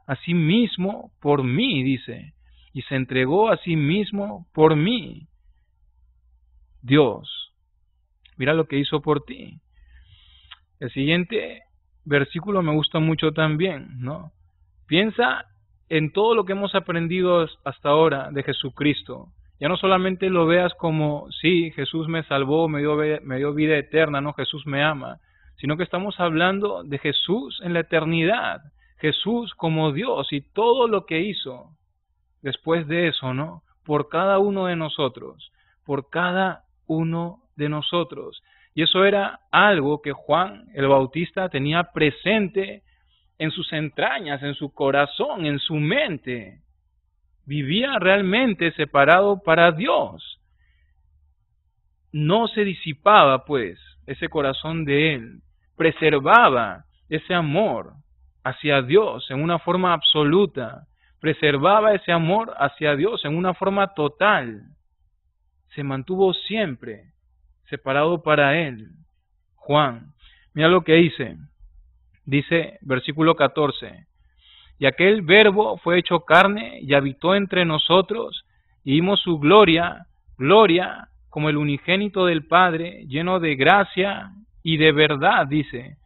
a sí mismo por mí, dice, y se entregó a sí mismo por mí. Dios, mira lo que hizo por ti. El siguiente versículo me gusta mucho también, ¿no? Piensa en todo lo que hemos aprendido hasta ahora de Jesucristo. Ya no solamente lo veas como, sí, Jesús me salvó, me dio vida eterna, no, Jesús me ama, sino que estamos hablando de Jesús en la eternidad, Jesús como Dios y todo lo que hizo después de eso, ¿no? Por cada uno de nosotros, por cada uno de nosotros. Y eso era algo que Juan el Bautista tenía presente en sus entrañas, en su corazón, en su mente. Vivía realmente separado para Dios. No se disipaba, pues, ese corazón de él. Preservaba ese amor hacia Dios en una forma absoluta. Preservaba ese amor hacia Dios en una forma total. Se mantuvo siempre separado para él. Juan, mira lo que dice. Dice, versículo 14, y aquel verbo fue hecho carne y habitó entre nosotros, y vimos su gloria, gloria como el unigénito del Padre, lleno de gracia y de verdad, dice.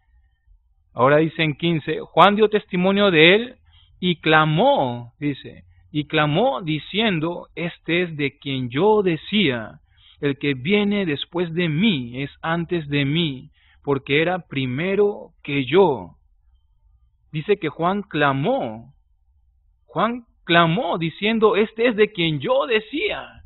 Ahora dice en 15, Juan dio testimonio de él y clamó, dice, y clamó diciendo, este es de quien yo decía, el que viene después de mí es antes de mí, porque era primero que yo. Dice que Juan clamó diciendo, este es de quien yo decía.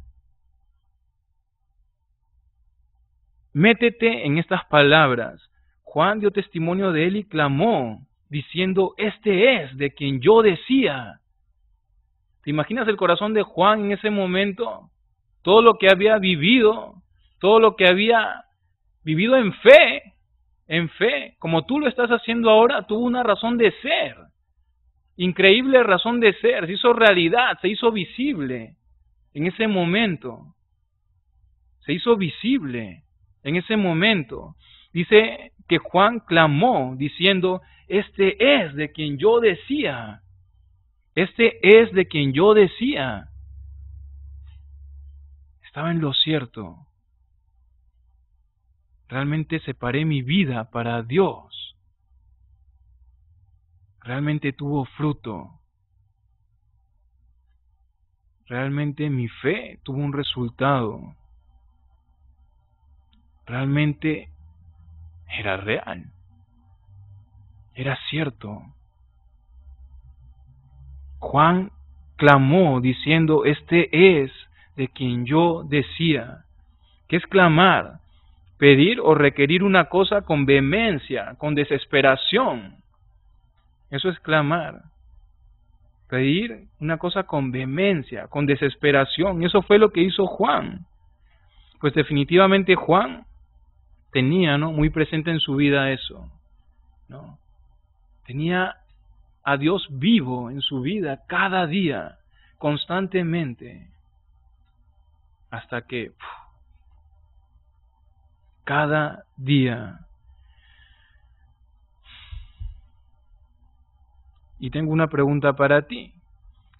Métete en estas palabras. Juan dio testimonio de él y clamó, diciendo, este es de quien yo decía. ¿Te imaginas el corazón de Juan en ese momento? Todo lo que había vivido, todo lo que había vivido en fe, como tú lo estás haciendo ahora, tuvo una razón de ser. Increíble razón de ser, se hizo realidad, se hizo visible en ese momento. Se hizo visible en ese momento. Dice que Juan clamó diciendo, este es de quien yo decía. Este es de quien yo decía. Estaba en lo cierto. Realmente separé mi vida para Dios. Realmente tuvo fruto. Realmente mi fe tuvo un resultado. Realmente era real. Era cierto. Juan clamó diciendo, este es de quien yo decía. ¿Qué es clamar? Pedir o requerir una cosa con vehemencia, con desesperación. Eso es clamar. Pedir una cosa con vehemencia, con desesperación. Eso fue lo que hizo Juan. Pues definitivamente Juan tenía, ¿no?, muy presente en su vida eso, ¿no? Tenía a Dios vivo en su vida cada día, constantemente, hasta que cada día. Y tengo una pregunta para ti.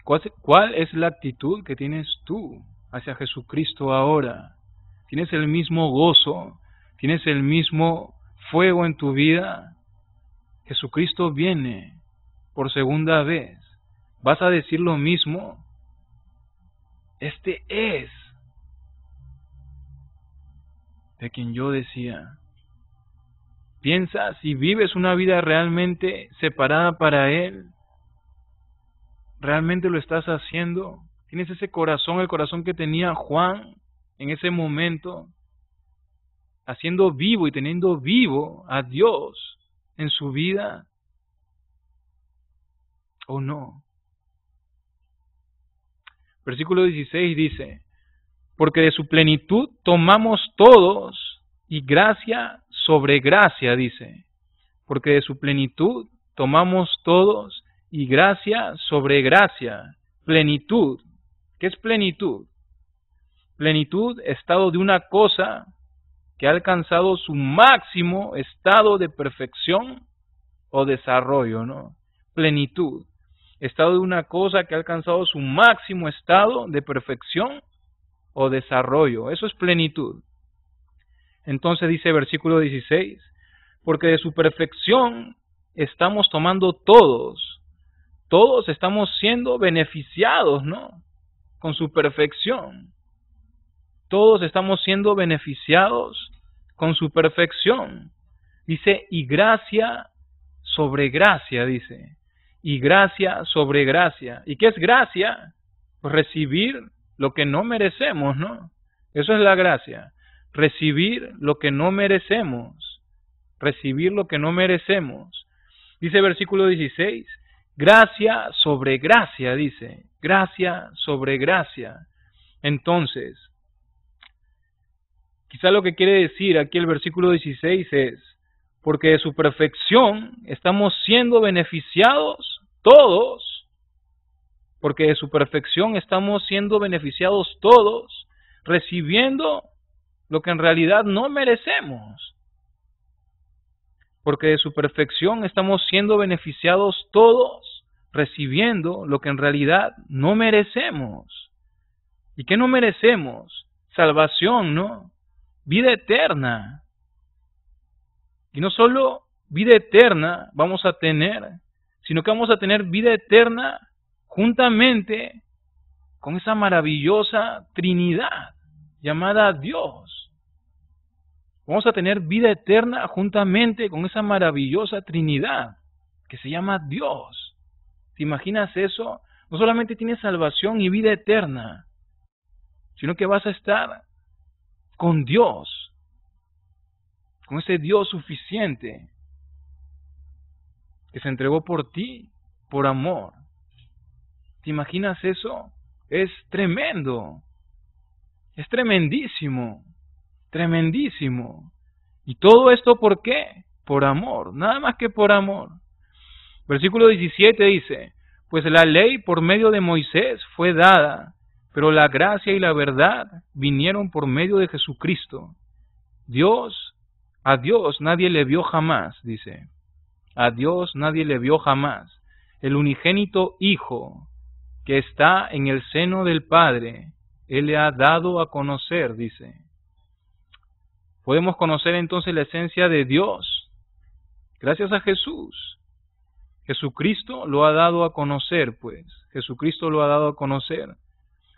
¿Cuál es la actitud que tienes tú hacia Jesucristo ahora? ¿Tienes el mismo gozo? ¿Tienes el mismo fuego en tu vida? Jesucristo viene por segunda vez. ¿Vas a decir lo mismo? Este es de quien yo decía. ¿Piensas y vives una vida realmente separada para Él? ¿Realmente lo estás haciendo? ¿Tienes ese corazón, el corazón que tenía Juan en ese momento? Haciendo vivo y teniendo vivo a Dios en su vida, ¿o no? Versículo 16 dice, porque de su plenitud tomamos todos, y gracia sobre gracia, dice, porque de su plenitud tomamos todos, y gracia sobre gracia. Plenitud. ¿Qué es plenitud? Plenitud, estado de una cosa que ha alcanzado su máximo estado de perfección o desarrollo, ¿no? Plenitud, estado de una cosa que ha alcanzado su máximo estado de perfección o desarrollo. Eso es plenitud. Entonces dice versículo 16, porque de su perfección estamos tomando todos estamos siendo beneficiados, ¿no? Con su perfección. Todos estamos siendo beneficiados con su perfección. Dice, y gracia sobre gracia, dice. Y gracia sobre gracia. ¿Y qué es gracia? Pues recibir lo que no merecemos, ¿no? Eso es la gracia. Recibir lo que no merecemos. Recibir lo que no merecemos. Dice versículo 16, gracia sobre gracia, dice. Gracia sobre gracia. Entonces, quizá lo que quiere decir aquí el versículo 16 es, porque de su perfección estamos siendo beneficiados todos, porque de su perfección estamos siendo beneficiados todos, recibiendo lo que en realidad no merecemos. Porque de su perfección estamos siendo beneficiados todos, recibiendo lo que en realidad no merecemos. ¿Y qué no merecemos? Salvación, ¿no? Vida eterna. Y no solo vida eterna vamos a tener, sino que vamos a tener vida eterna juntamente con esa maravillosa Trinidad llamada Dios. Vamos a tener vida eterna juntamente con esa maravillosa Trinidad que se llama Dios. ¿Te imaginas eso? No solamente tienes salvación y vida eterna, sino que vas a estar con Dios, con ese Dios suficiente que se entregó por ti, por amor. ¿Te imaginas eso? Es tremendo, es tremendísimo, tremendísimo. ¿Y todo esto por qué? Por amor, nada más que por amor. Versículo 17 dice, pues la ley por medio de Moisés fue dada, pero la gracia y la verdad vinieron por medio de Jesucristo. A Dios nadie le vio jamás, dice. A Dios nadie le vio jamás. El unigénito Hijo que está en el seno del Padre, Él le ha dado a conocer, dice. Podemos conocer entonces la esencia de Dios gracias a Jesús. Jesucristo lo ha dado a conocer, pues. Jesucristo lo ha dado a conocer.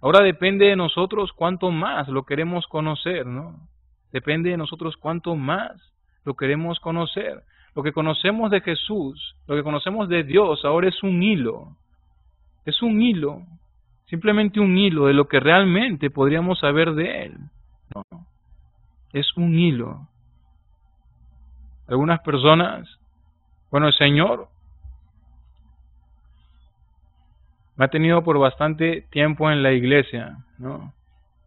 Ahora depende de nosotros cuánto más lo queremos conocer, ¿no? Depende de nosotros cuánto más lo queremos conocer. Lo que conocemos de Jesús, lo que conocemos de Dios, ahora es un hilo. Es un hilo, simplemente un hilo de lo que realmente podríamos saber de Él. No, es un hilo. Algunas personas, bueno, el Señor me ha tenido por bastante tiempo en la iglesia, ¿no?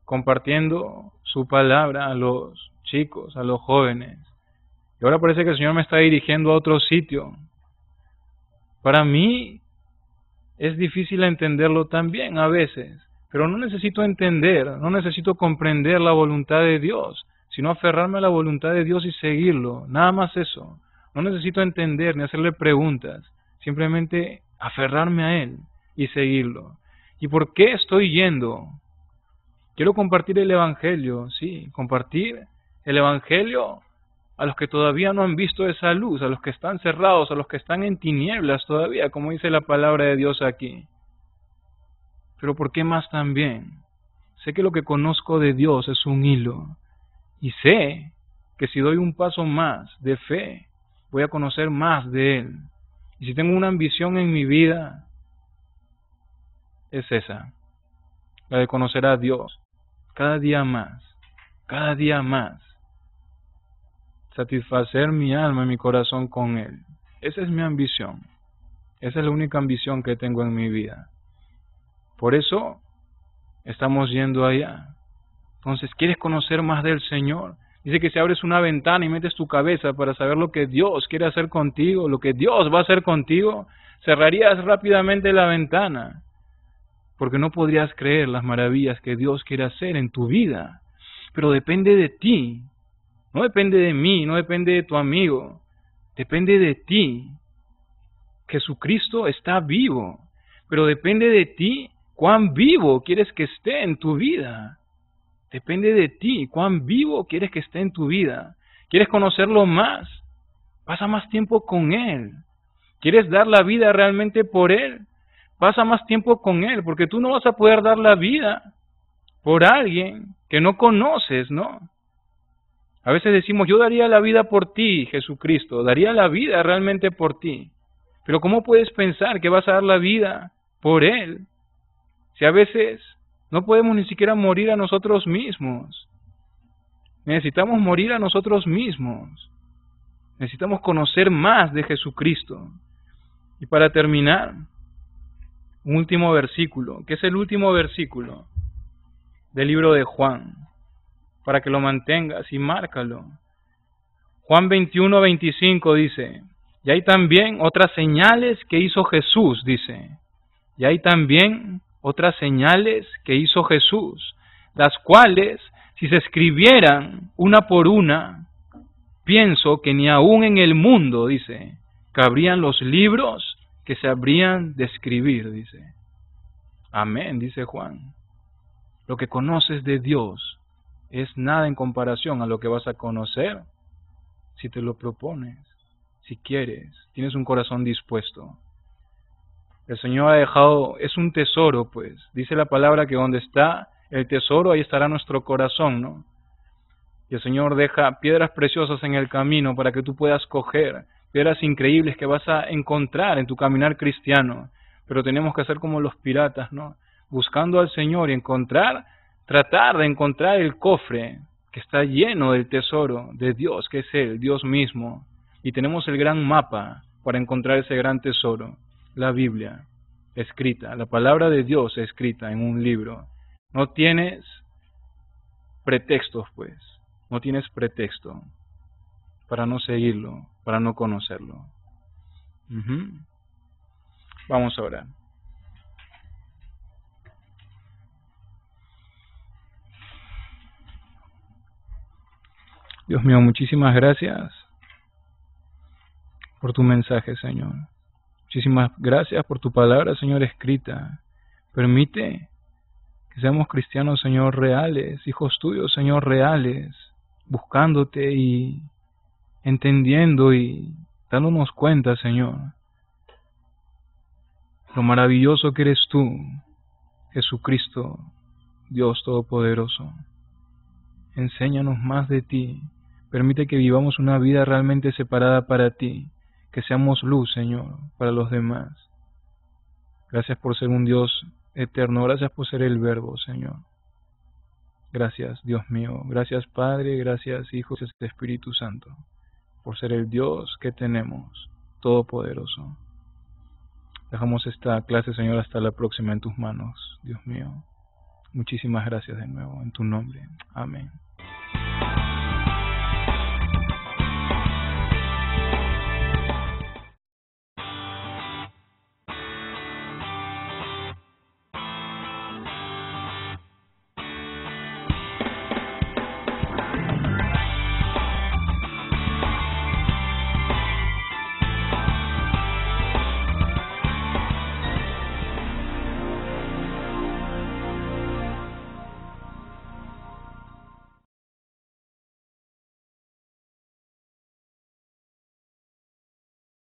Compartiendo su palabra a los chicos, a los jóvenes. Y ahora parece que el Señor me está dirigiendo a otro sitio. Para mí es difícil entenderlo también a veces, pero no necesito entender, no necesito comprender la voluntad de Dios, sino aferrarme a la voluntad de Dios y seguirlo. Nada más eso. No necesito entender ni hacerle preguntas. Simplemente aferrarme a Él y seguirlo. ¿Y por qué estoy yendo? Quiero compartir el Evangelio, sí, compartir el Evangelio a los que todavía no han visto esa luz, a los que están cerrados, a los que están en tinieblas todavía, como dice la palabra de Dios aquí. Pero ¿por qué más también? Sé que lo que conozco de Dios es un hilo, y sé que si doy un paso más de fe, voy a conocer más de Él. Y si tengo una ambición en mi vida, es esa, la de conocer a Dios cada día más, satisfacer mi alma y mi corazón con Él. Esa es mi ambición, esa es la única ambición que tengo en mi vida. Por eso estamos yendo allá. Entonces, ¿quieres conocer más del Señor? Dice que si abres una ventana y metes tu cabeza para saber lo que Dios quiere hacer contigo, lo que Dios va a hacer contigo, cerrarías rápidamente la ventana, porque no podrías creer las maravillas que Dios quiere hacer en tu vida. Pero depende de ti, no depende de mí, no depende de tu amigo, depende de ti. Jesucristo está vivo, pero depende de ti cuán vivo quieres que esté en tu vida. Depende de ti, cuán vivo quieres que esté en tu vida. ¿Quieres conocerlo más? Pasa más tiempo con Él. ¿Quieres dar la vida realmente por Él? Pasa más tiempo con Él, porque tú no vas a poder dar la vida por alguien que no conoces, ¿no? A veces decimos, yo daría la vida por ti, Jesucristo, daría la vida realmente por ti. Pero ¿cómo puedes pensar que vas a dar la vida por Él si a veces no podemos ni siquiera morir a nosotros mismos? Necesitamos morir a nosotros mismos. Necesitamos conocer más de Jesucristo. Y para terminar, un último versículo, que es el último versículo del libro de Juan, para que lo mantengas y márcalo. Juan 21:25 dice, y hay también otras señales que hizo Jesús, dice, y hay también otras señales que hizo Jesús, las cuales, si se escribieran una por una, pienso que ni aún en el mundo, dice, cabrían los libros que se habrían de escribir, dice. Amén, dice Juan. Lo que conoces de Dios es nada en comparación a lo que vas a conocer si te lo propones, si quieres, tienes un corazón dispuesto. El Señor ha dejado, es un tesoro, pues. Dice la palabra que donde está el tesoro, ahí estará nuestro corazón, ¿no? Y el Señor deja piedras preciosas en el camino para que tú puedas coger, piedras increíbles que vas a encontrar en tu caminar cristiano. Pero tenemos que hacer como los piratas, ¿no? Buscando al Señor y tratar de encontrar el cofre que está lleno del tesoro de Dios, que es Él, Dios mismo. Y tenemos el gran mapa para encontrar ese gran tesoro, la Biblia escrita, la palabra de Dios escrita en un libro. No tienes pretextos, pues, no tienes pretexto para no seguirlo, para no conocerlo. Vamos a orar. Dios mío, muchísimas gracias por tu mensaje, Señor. Muchísimas gracias por tu palabra, Señor, escrita. Permite que seamos cristianos, Señor, reales, hijos tuyos, Señor, reales, buscándote y entendiendo y dándonos cuenta, Señor, lo maravilloso que eres tú, Jesucristo, Dios Todopoderoso. Enséñanos más de ti. Permite que vivamos una vida realmente separada para ti, que seamos luz, Señor, para los demás. Gracias por ser un Dios eterno, gracias por ser el Verbo, Señor. Gracias, Dios mío, gracias Padre, gracias Hijo, gracias Espíritu Santo, por ser el Dios que tenemos, Todopoderoso. Dejamos esta clase, Señor, hasta la próxima en tus manos, Dios mío. Muchísimas gracias de nuevo, en tu nombre. Amén.